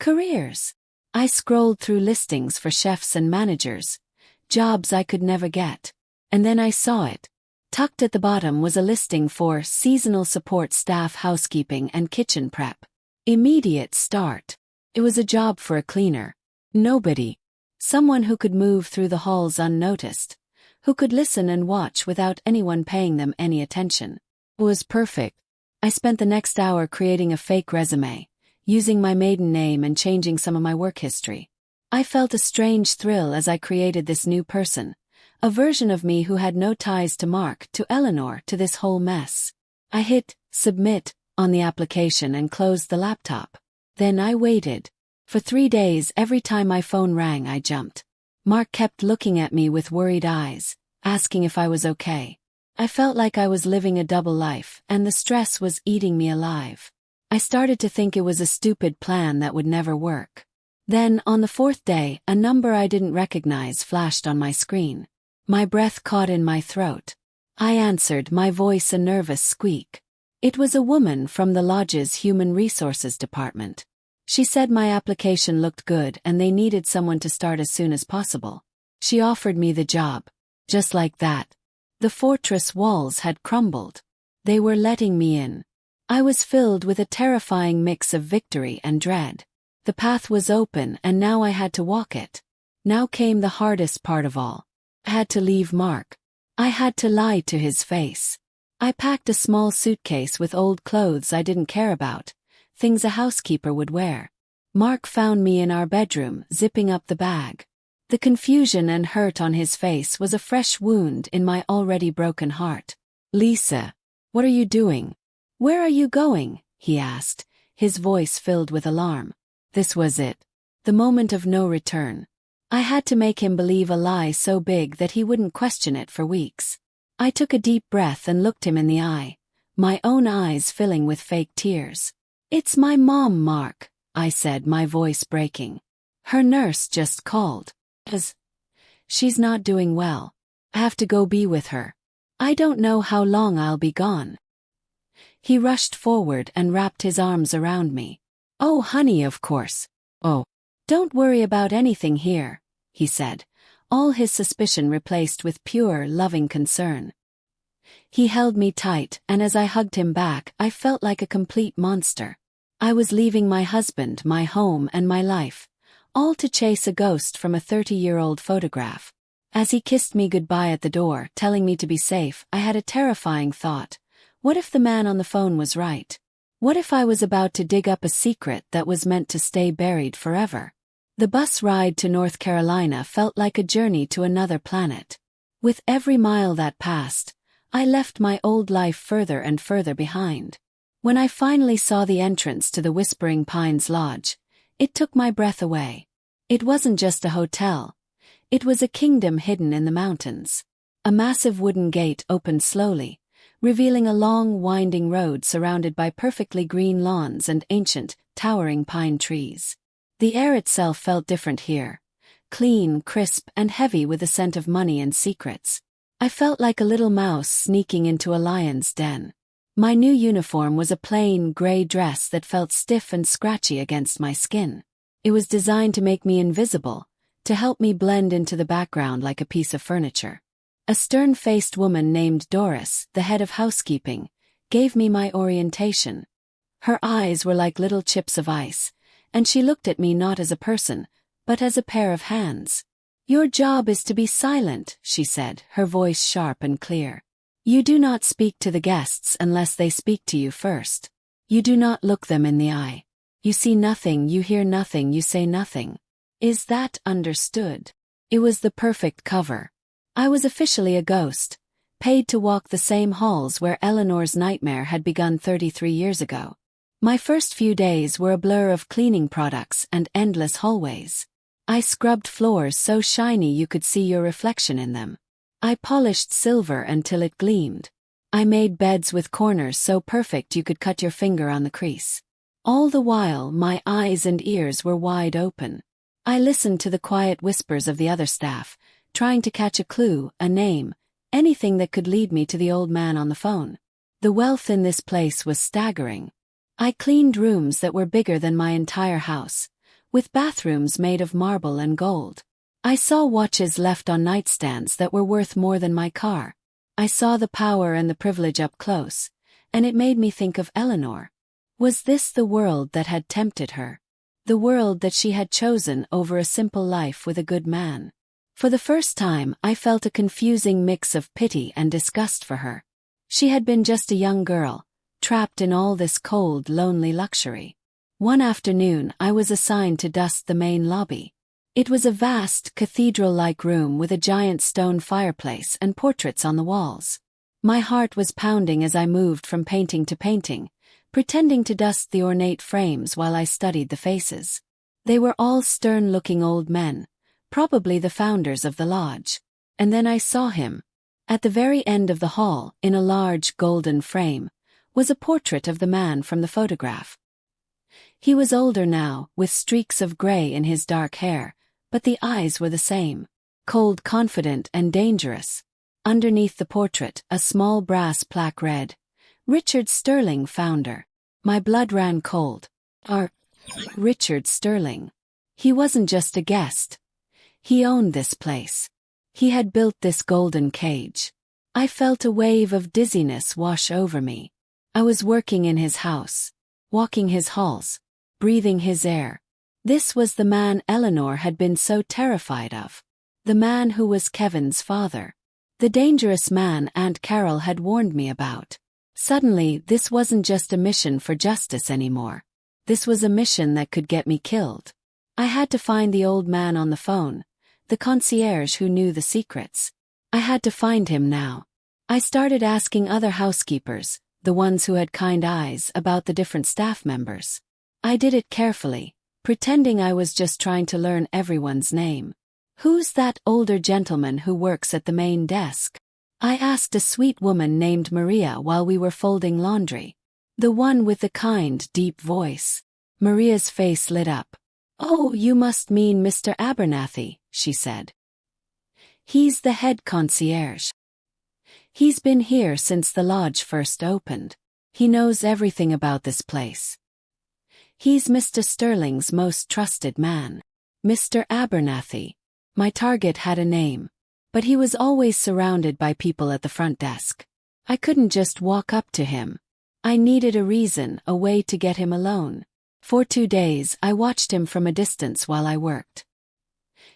Careers. I scrolled through listings for chefs and managers, jobs I could never get. And then I saw it. Tucked at the bottom was a listing for seasonal support staff, housekeeping and kitchen prep. Immediate start. It was a job for a cleaner. Nobody. Someone who could move through the halls unnoticed. Who could listen and watch without anyone paying them any attention. It was perfect. I spent the next hour creating a fake resume, using my maiden name and changing some of my work history. I felt a strange thrill as I created this new person, a version of me who had no ties to Mark, to Eleanor, to this whole mess. I hit submit on the application and closed the laptop. Then I waited. For 3 days, every time my phone rang, I jumped. Mark kept looking at me with worried eyes, asking if I was okay. I felt like I was living a double life, and the stress was eating me alive. I started to think it was a stupid plan that would never work. Then, on the 4th day, a number I didn't recognize flashed on my screen. My breath caught in my throat. I answered, my voice a nervous squeak. It was a woman from the lodge's Human Resources department. She said my application looked good and they needed someone to start as soon as possible. She offered me the job. Just like that. The fortress walls had crumbled. They were letting me in. I was filled with a terrifying mix of victory and dread. The path was open and now I had to walk it. Now came the hardest part of all. I had to leave Mark. I had to lie to his face. I packed a small suitcase with old clothes I didn't care about, things a housekeeper would wear. Mark found me in our bedroom, zipping up the bag. The confusion and hurt on his face was a fresh wound in my already broken heart. Lisa, what are you doing? Where are you going? He asked, his voice filled with alarm. This was it. The moment of no return. I had to make him believe a lie so big that he wouldn't question it for weeks. I took a deep breath and looked him in the eye, my own eyes filling with fake tears. It's my mom, Mark, I said, my voice breaking. Her nurse just called. She's not doing well. I have to go be with her. I don't know how long I'll be gone. He rushed forward and wrapped his arms around me. Oh, honey, of course. Oh, don't worry about anything here, he said, all his suspicion replaced with pure, loving concern. He held me tight, and as I hugged him back, I felt like a complete monster. I was leaving my husband, my home, and my life, all to chase a ghost from a 30-year-old photograph. As he kissed me goodbye at the door, telling me to be safe, I had a terrifying thought. What if the man on the phone was right? What if I was about to dig up a secret that was meant to stay buried forever? The bus ride to North Carolina felt like a journey to another planet. With every mile that passed, I left my old life further and further behind. When I finally saw the entrance to the Whispering Pines Lodge, it took my breath away. It wasn't just a hotel. It was a kingdom hidden in the mountains. A massive wooden gate opened slowly, revealing a long, winding road surrounded by perfectly green lawns and ancient, towering pine trees. The air itself felt different here, clean, crisp, and heavy with a scent of money and secrets. I felt like a little mouse sneaking into a lion's den. My new uniform was a plain, gray dress that felt stiff and scratchy against my skin. It was designed to make me invisible, to help me blend into the background like a piece of furniture. A stern-faced woman named Doris, the head of housekeeping, gave me my orientation. Her eyes were like little chips of ice, and she looked at me not as a person, but as a pair of hands. Your job is to be silent, she said, her voice sharp and clear. You do not speak to the guests unless they speak to you first. You do not look them in the eye. You see nothing, you hear nothing, you say nothing. Is that understood? It was the perfect cover. I was officially a ghost, paid to walk the same halls where Eleanor's nightmare had begun 33 years ago. My first few days were a blur of cleaning products and endless hallways. I scrubbed floors so shiny you could see your reflection in them. I polished silver until it gleamed. I made beds with corners so perfect you could cut your finger on the crease. All the while, my eyes and ears were wide open. I listened to the quiet whispers of the other staff, trying to catch a clue, a name, anything that could lead me to the old man on the phone. The wealth in this place was staggering. I cleaned rooms that were bigger than my entire house, with bathrooms made of marble and gold. I saw watches left on nightstands that were worth more than my car. I saw the power and the privilege up close, and it made me think of Eleanor. Was this the world that had tempted her? The world that she had chosen over a simple life with a good man? For the first time, I felt a confusing mix of pity and disgust for her. She had been just a young girl, trapped in all this cold, lonely luxury. One afternoon, I was assigned to dust the main lobby. It was a vast, cathedral-like room with a giant stone fireplace and portraits on the walls. My heart was pounding as I moved from painting to painting, pretending to dust the ornate frames while I studied the faces. They were all stern-looking old men, probably the founders of the lodge. And then I saw him. At the very end of the hall, in a large golden frame, was a portrait of the man from the photograph. He was older now, with streaks of gray in his dark hair, but the eyes were the same, cold, confident, and dangerous. Underneath the portrait, a small brass plaque read, "Richard Sterling, founder." My blood ran cold. Richard Sterling. He wasn't just a guest. He owned this place. He had built this golden cage. I felt a wave of dizziness wash over me. I was working in his house, walking his halls, breathing his air. This was the man Eleanor had been so terrified of. The man who was Kevin's father. The dangerous man Aunt Carol had warned me about. Suddenly, this wasn't just a mission for justice anymore. This was a mission that could get me killed. I had to find the old man on the phone, the concierge who knew the secrets. I had to find him now. I started asking other housekeepers, the ones who had kind eyes, about the different staff members. I did it carefully, pretending I was just trying to learn everyone's name. "Who's that older gentleman who works at the main desk?" I asked a sweet woman named Maria while we were folding laundry. The one with the kind, deep voice. Maria's face lit up. "Oh, you must mean Mr. Abernathy," she said. "He's the head concierge. He's been here since the lodge first opened. He knows everything about this place. He's Mr. Sterling's most trusted man." Mr. Abernathy. My target had a name, but he was always surrounded by people at the front desk. I couldn't just walk up to him. I needed a reason, a way to get him alone. For 2 days, I watched him from a distance while I worked.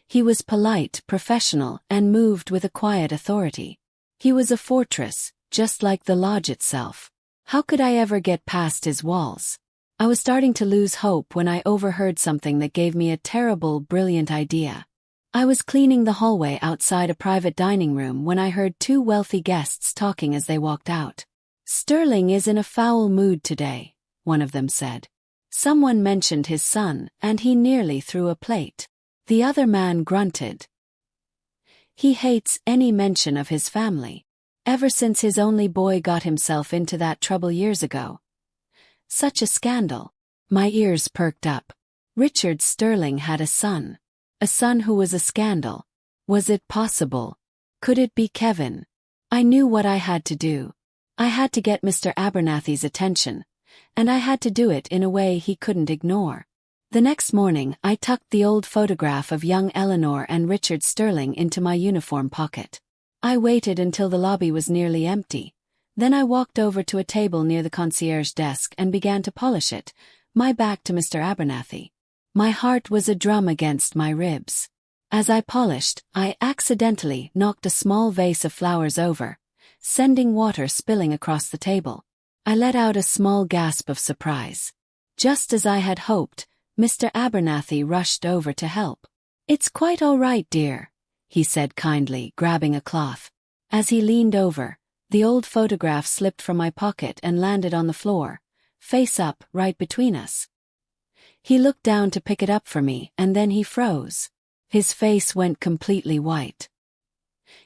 He was polite, professional, and moved with a quiet authority. He was a fortress, just like the lodge itself. How could I ever get past his walls? I was starting to lose hope when I overheard something that gave me a terrible, brilliant idea. I was cleaning the hallway outside a private dining room when I heard 2 wealthy guests talking as they walked out. "Sterling is in a foul mood today," one of them said. Someone mentioned his son, and he nearly threw a plate. The other man grunted. "He hates any mention of his family. Ever since his only boy got himself into that trouble years ago. Such a scandal." My ears perked up. Richard Sterling had a son. A son who was a scandal. Was it possible? Could it be Kevin? I knew what I had to do. I had to get Mr. Abernathy's attention, and I had to do it in a way he couldn't ignore. The next morning, I tucked the old photograph of young Eleanor and Richard Sterling into my uniform pocket. I waited until the lobby was nearly empty. Then I walked over to a table near the concierge desk and began to polish it, my back to Mr. Abernathy. My heart was a drum against my ribs. As I polished, I accidentally knocked a small vase of flowers over, sending water spilling across the table. I let out a small gasp of surprise. Just as I had hoped, Mr. Abernathy rushed over to help. "It's quite all right, dear," he said kindly, grabbing a cloth. As he leaned over, the old photograph slipped from my pocket and landed on the floor, face up, right between us. He looked down to pick it up for me, and then he froze. His face went completely white.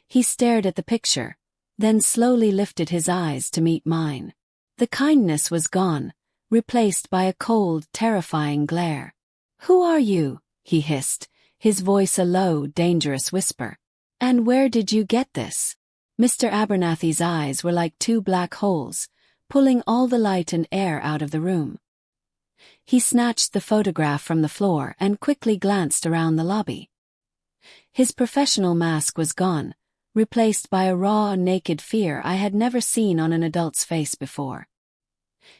He stared at the picture, then slowly lifted his eyes to meet mine. The kindness was gone, replaced by a cold, terrifying glare. "Who are you?" he hissed, his voice a low, dangerous whisper. "And where did you get this?" Mr. Abernathy's eyes were like 2 black holes, pulling all the light and air out of the room. He snatched the photograph from the floor and quickly glanced around the lobby. His professional mask was gone, replaced by a raw, naked fear I had never seen on an adult's face before.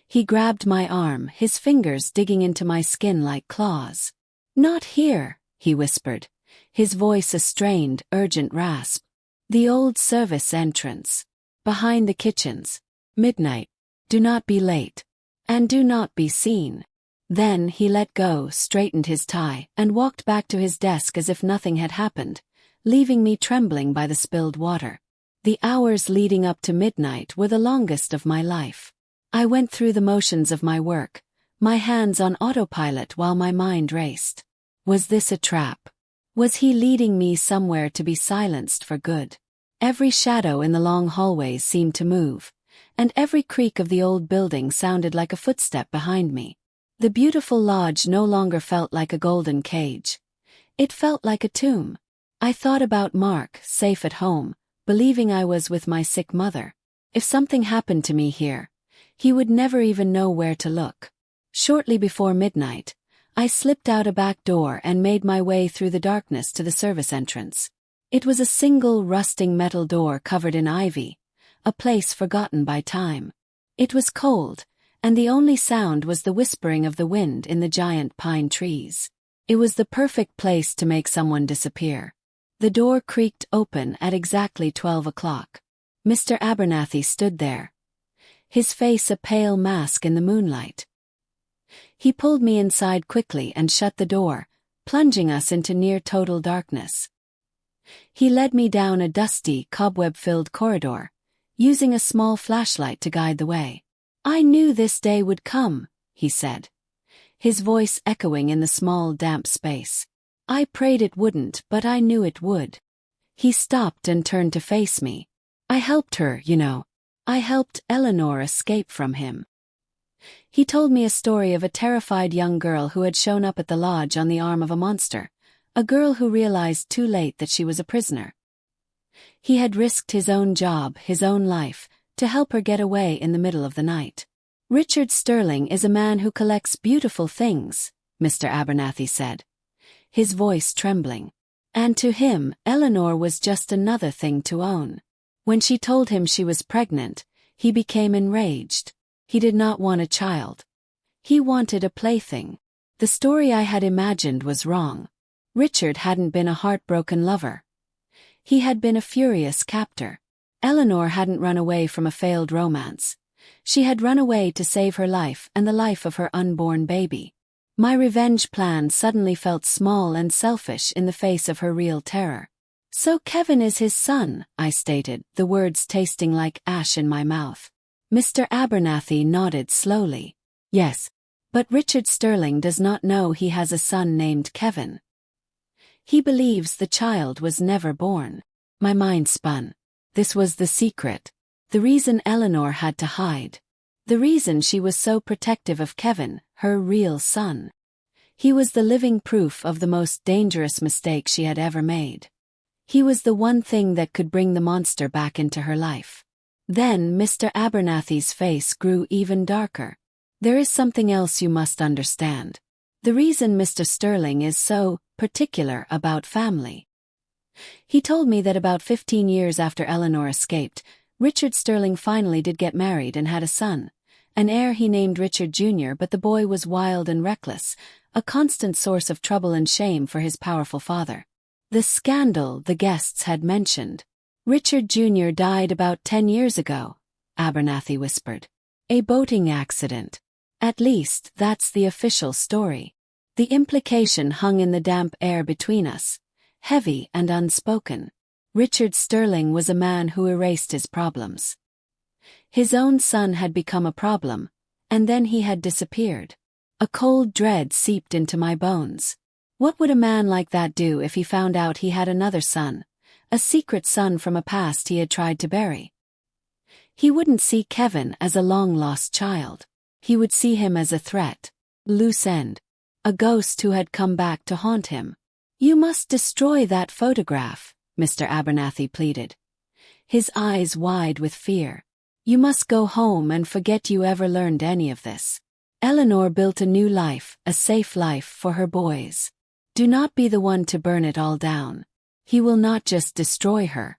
He grabbed my arm, his fingers digging into my skin like claws. "Not here," he whispered, his voice a strained, urgent rasp. "The old service entrance. Behind the kitchens. Midnight. Do not be late. And do not be seen." Then he let go, straightened his tie, and walked back to his desk as if nothing had happened, leaving me trembling by the spilled water. The hours leading up to midnight were the longest of my life. I went through the motions of my work, my hands on autopilot while my mind raced. Was this a trap? Was he leading me somewhere to be silenced for good? Every shadow in the long hallways seemed to move, and every creak of the old building sounded like a footstep behind me. The beautiful lodge no longer felt like a golden cage. It felt like a tomb. I thought about Mark, safe at home, believing I was with my sick mother. If something happened to me here, he would never even know where to look. Shortly before midnight, I slipped out a back door and made my way through the darkness to the service entrance. It was a single rusting metal door covered in ivy, a place forgotten by time. It was cold, and the only sound was the whispering of the wind in the giant pine trees. It was the perfect place to make someone disappear. The door creaked open at exactly 12 o'clock. Mr. Abernathy stood there, his face a pale mask in the moonlight. He pulled me inside quickly and shut the door, plunging us into near-total darkness. He led me down a dusty, cobweb-filled corridor, using a small flashlight to guide the way. "I knew this day would come," he said, his voice echoing in the small, damp space. "I prayed it wouldn't, but I knew it would." He stopped and turned to face me. "I helped her, you know. I helped Eleanor escape from him." He told me a story of a terrified young girl who had shown up at the lodge on the arm of a monster, a girl who realized too late that she was a prisoner. He had risked his own job, his own life, to help her get away in the middle of the night. "Richard Sterling is a man who collects beautiful things," Mr. Abernathy said, his voice trembling. "And to him, Eleanor was just another thing to own. When she told him she was pregnant, he became enraged. He did not want a child. He wanted a plaything. The story I had imagined was wrong. Richard hadn't been a heartbroken lover. He had been a furious captor. Eleanor hadn't run away from a failed romance. She had run away to save her life and the life of her unborn baby. My revenge plan suddenly felt small and selfish in the face of her real terror. "So Kevin is his son," I stated, the words tasting like ash in my mouth. Mr. Abernathy nodded slowly. "Yes, but Richard Sterling does not know he has a son named Kevin. He believes the child was never born." My mind spun. This was the secret. The reason Eleanor had to hide. The reason she was so protective of Kevin, her real son. He was the living proof of the most dangerous mistake she had ever made. He was the one thing that could bring the monster back into her life. Then Mr. Abernathy's face grew even darker. "There is something else you must understand. The reason Mr. Sterling is so particular about family." He told me that about 15 years after Eleanor escaped, Richard Sterling finally did get married and had a son, an heir he named Richard Jr., but the boy was wild and reckless, a constant source of trouble and shame for his powerful father. The scandal the guests had mentioned. "Richard Jr. died about 10 years ago," Abernathy whispered. "A boating accident. At least, that's the official story." The implication hung in the damp air between us, heavy and unspoken. Richard Sterling was a man who erased his problems. His own son had become a problem, and then he had disappeared. A cold dread seeped into my bones. What would a man like that do if he found out he had another son, a secret son from a past he had tried to bury? He wouldn't see Kevin as a long-lost child. He would see him as a threat, loose end, a ghost who had come back to haunt him. "You must destroy that photograph," Mr. Abernathy pleaded, his eyes wide with fear. "You must go home and forget you ever learned any of this. Eleanor built a new life, a safe life for her boys. Do not be the one to burn it all down. He will not just destroy her.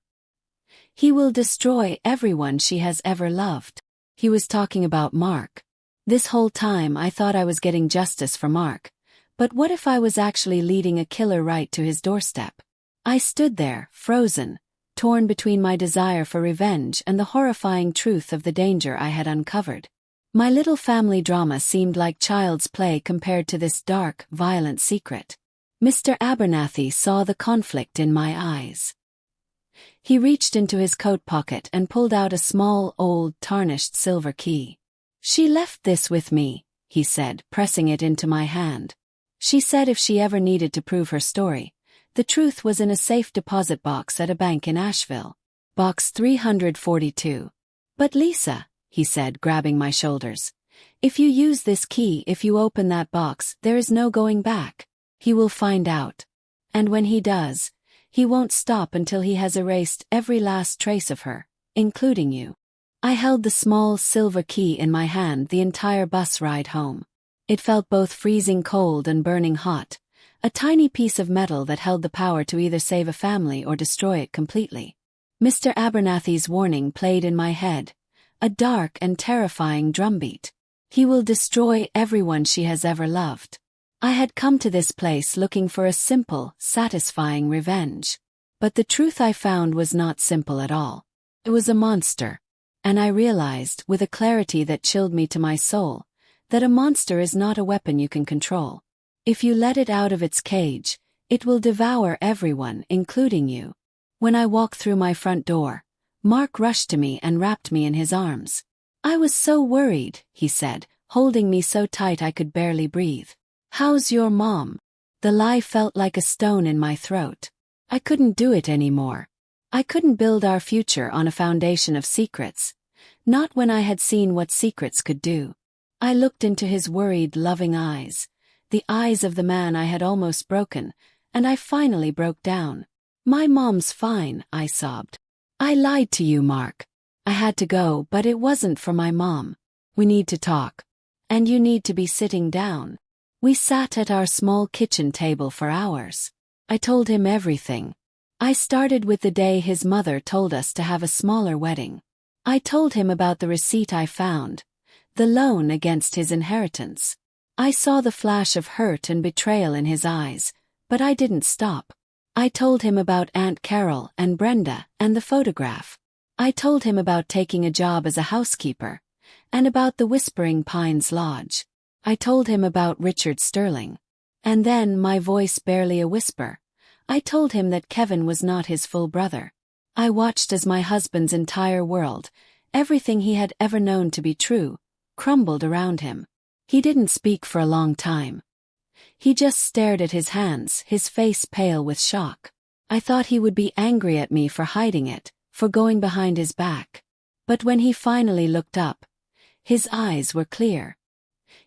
He will destroy everyone she has ever loved. He was talking about Mark. This whole time I thought I was getting justice for Mark. But what if I was actually leading a killer right to his doorstep? I stood there, frozen, torn between my desire for revenge and the horrifying truth of the danger I had uncovered. My little family drama seemed like child's play compared to this dark, violent secret. Mr. Abernathy saw the conflict in my eyes. He reached into his coat pocket and pulled out a small, old, tarnished silver key. "She left this with me," he said, pressing it into my hand. "She said if she ever needed to prove her story, the truth was in a safe deposit box at a bank in Asheville. Box 342. "But Lisa," he said, grabbing my shoulders, "if you use this key, if you open that box, there is no going back. He will find out. And when he does, he won't stop until he has erased every last trace of her, including you." I held the small silver key in my hand the entire bus ride home. It felt both freezing cold and burning hot, a tiny piece of metal that held the power to either save a family or destroy it completely. Mr. Abernathy's warning played in my head, a dark and terrifying drumbeat. He will destroy everyone she has ever loved. I had come to this place looking for a simple, satisfying revenge. But the truth I found was not simple at all. It was a monster. And I realized, with a clarity that chilled me to my soul, that a monster is not a weapon you can control. If you let it out of its cage, it will devour everyone, including you. When I walked through my front door, Mark rushed to me and wrapped me in his arms. "I was so worried," he said, holding me so tight I could barely breathe. "How's your mom?" The lie felt like a stone in my throat. I couldn't do it anymore. I couldn't build our future on a foundation of secrets, not when I had seen what secrets could do. I looked into his worried, loving eyes, the eyes of the man I had almost broken, and I finally broke down. "My mom's fine," I sobbed. "I lied to you, Mark. I had to go, but it wasn't for my mom. We need to talk. And you need to be sitting down." We sat at our small kitchen table for hours. I told him everything. I started with the day his mother told us to have a smaller wedding. I told him about the receipt I found, the loan against his inheritance. I saw the flash of hurt and betrayal in his eyes, but I didn't stop. I told him about Aunt Carol and Brenda and the photograph. I told him about taking a job as a housekeeper, and about the Whispering Pines Lodge. I told him about Richard Sterling. And then, my voice barely a whisper, I told him that Kevin was not his full brother. I watched as my husband's entire world, everything he had ever known to be true, crumbled around him. He didn't speak for a long time. He just stared at his hands, his face pale with shock. I thought he would be angry at me for hiding it, for going behind his back. But when he finally looked up, his eyes were clear.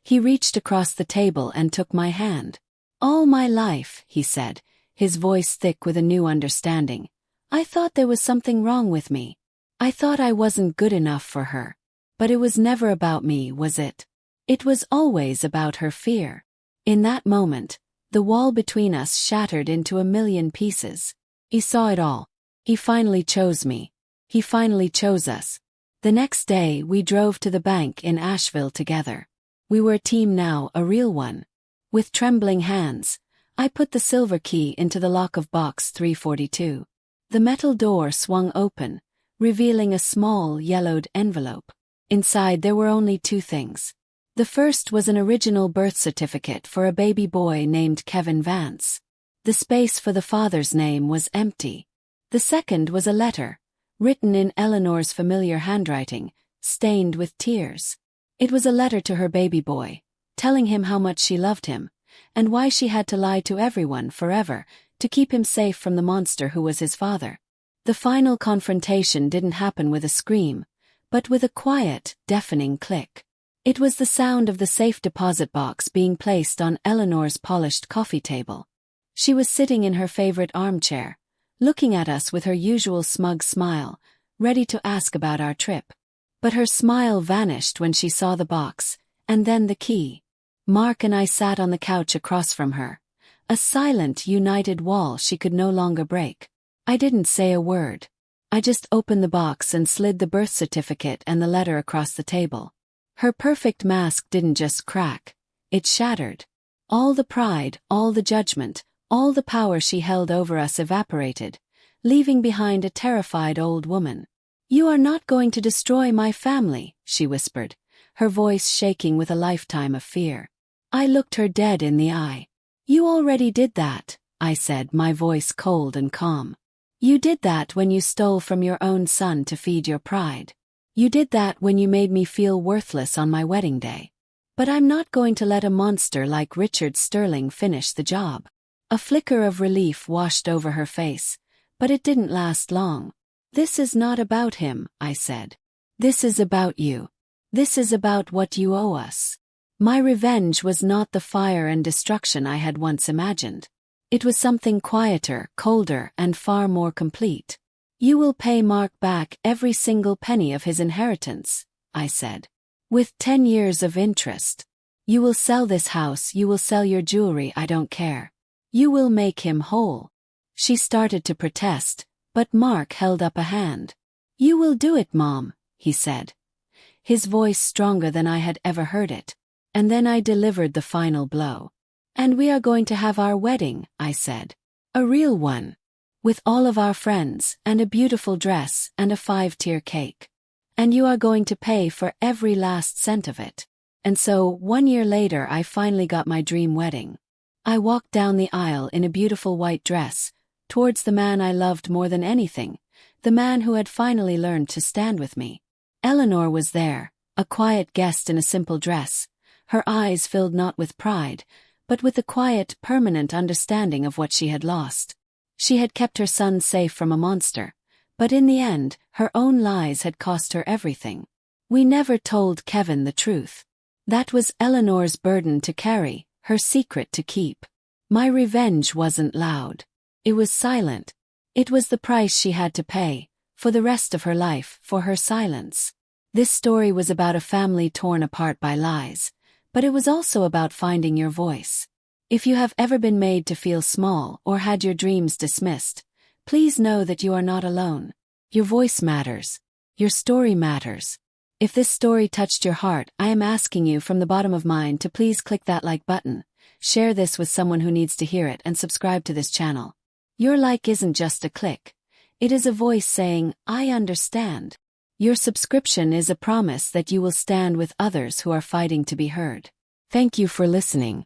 He reached across the table and took my hand. "All my life," he said, his voice thick with a new understanding, "I thought there was something wrong with me. I thought I wasn't good enough for her. But it was never about me, was it? It was always about her fear." In that moment, the wall between us shattered into a million pieces. He saw it all. He finally chose me. He finally chose us. The next day, we drove to the bank in Asheville together. We were a team now, a real one. With trembling hands, I put the silver key into the lock of box 342. The metal door swung open, revealing a small, yellowed envelope. Inside there were only two things. The first was an original birth certificate for a baby boy named Kevin Vance. The space for the father's name was empty. The second was a letter, written in Eleanor's familiar handwriting, stained with tears. It was a letter to her baby boy, telling him how much she loved him, and why she had to lie to everyone forever to keep him safe from the monster who was his father. The final confrontation didn't happen with a scream, but with a quiet, deafening click. It was the sound of the safe deposit box being placed on Eleanor's polished coffee table. She was sitting in her favorite armchair, looking at us with her usual smug smile, ready to ask about our trip. But her smile vanished when she saw the box, And then the key. Mark and I sat on the couch across from her. A silent, united wall she could no longer break. I didn't say a word. I just opened the box and slid the birth certificate and the letter across the table. Her perfect mask didn't just crack. It shattered. All the pride, all the judgment, all the power she held over us evaporated, leaving behind a terrified old woman. "You are not going to destroy my family," she whispered, her voice shaking with a lifetime of fear. I looked her dead in the eye. "You already did that," I said, my voice cold and calm. "You did that when you stole from your own son to feed your pride. You did that when you made me feel worthless on my wedding day. But I'm not going to let a monster like Richard Sterling finish the job." A flicker of relief washed over her face, but it didn't last long. "This is not about him," I said. "This is about you. This is about what you owe us." My revenge was not the fire and destruction I had once imagined. It was something quieter, colder, and far more complete. "You will pay Mark back every single penny of his inheritance," I said. "With 10 years of interest. You will sell this house, you will sell your jewelry, I don't care. You will make him whole." She started to protest, but Mark held up a hand. "You will do it, Mom," he said. His voice stronger than I had ever heard it. And then I delivered the final blow. "And we are going to have our wedding," I said. "A real one. With all of our friends, and a beautiful dress, and a 5-tier cake. And you are going to pay for every last cent of it." And so, 1 year later, I finally got my dream wedding. I walked down the aisle in a beautiful white dress, towards the man I loved more than anything, the man who had finally learned to stand with me. Eleanor was there, a quiet guest in a simple dress, her eyes filled not with pride, but with the quiet, permanent understanding of what she had lost. She had kept her son safe from a monster, but in the end, her own lies had cost her everything. We never told Kevin the truth. That was Eleanor's burden to carry, her secret to keep. My revenge wasn't loud. It was silent. It was the price she had to pay, for the rest of her life, for her silence. This story was about a family torn apart by lies, but it was also about finding your voice. If you have ever been made to feel small or had your dreams dismissed, please know that you are not alone. Your voice matters. Your story matters. If this story touched your heart, I am asking you from the bottom of mine to please click that like button, share this with someone who needs to hear it, and subscribe to this channel. Your like isn't just a click. It is a voice saying, "I understand." Your subscription is a promise that you will stand with others who are fighting to be heard. Thank you for listening.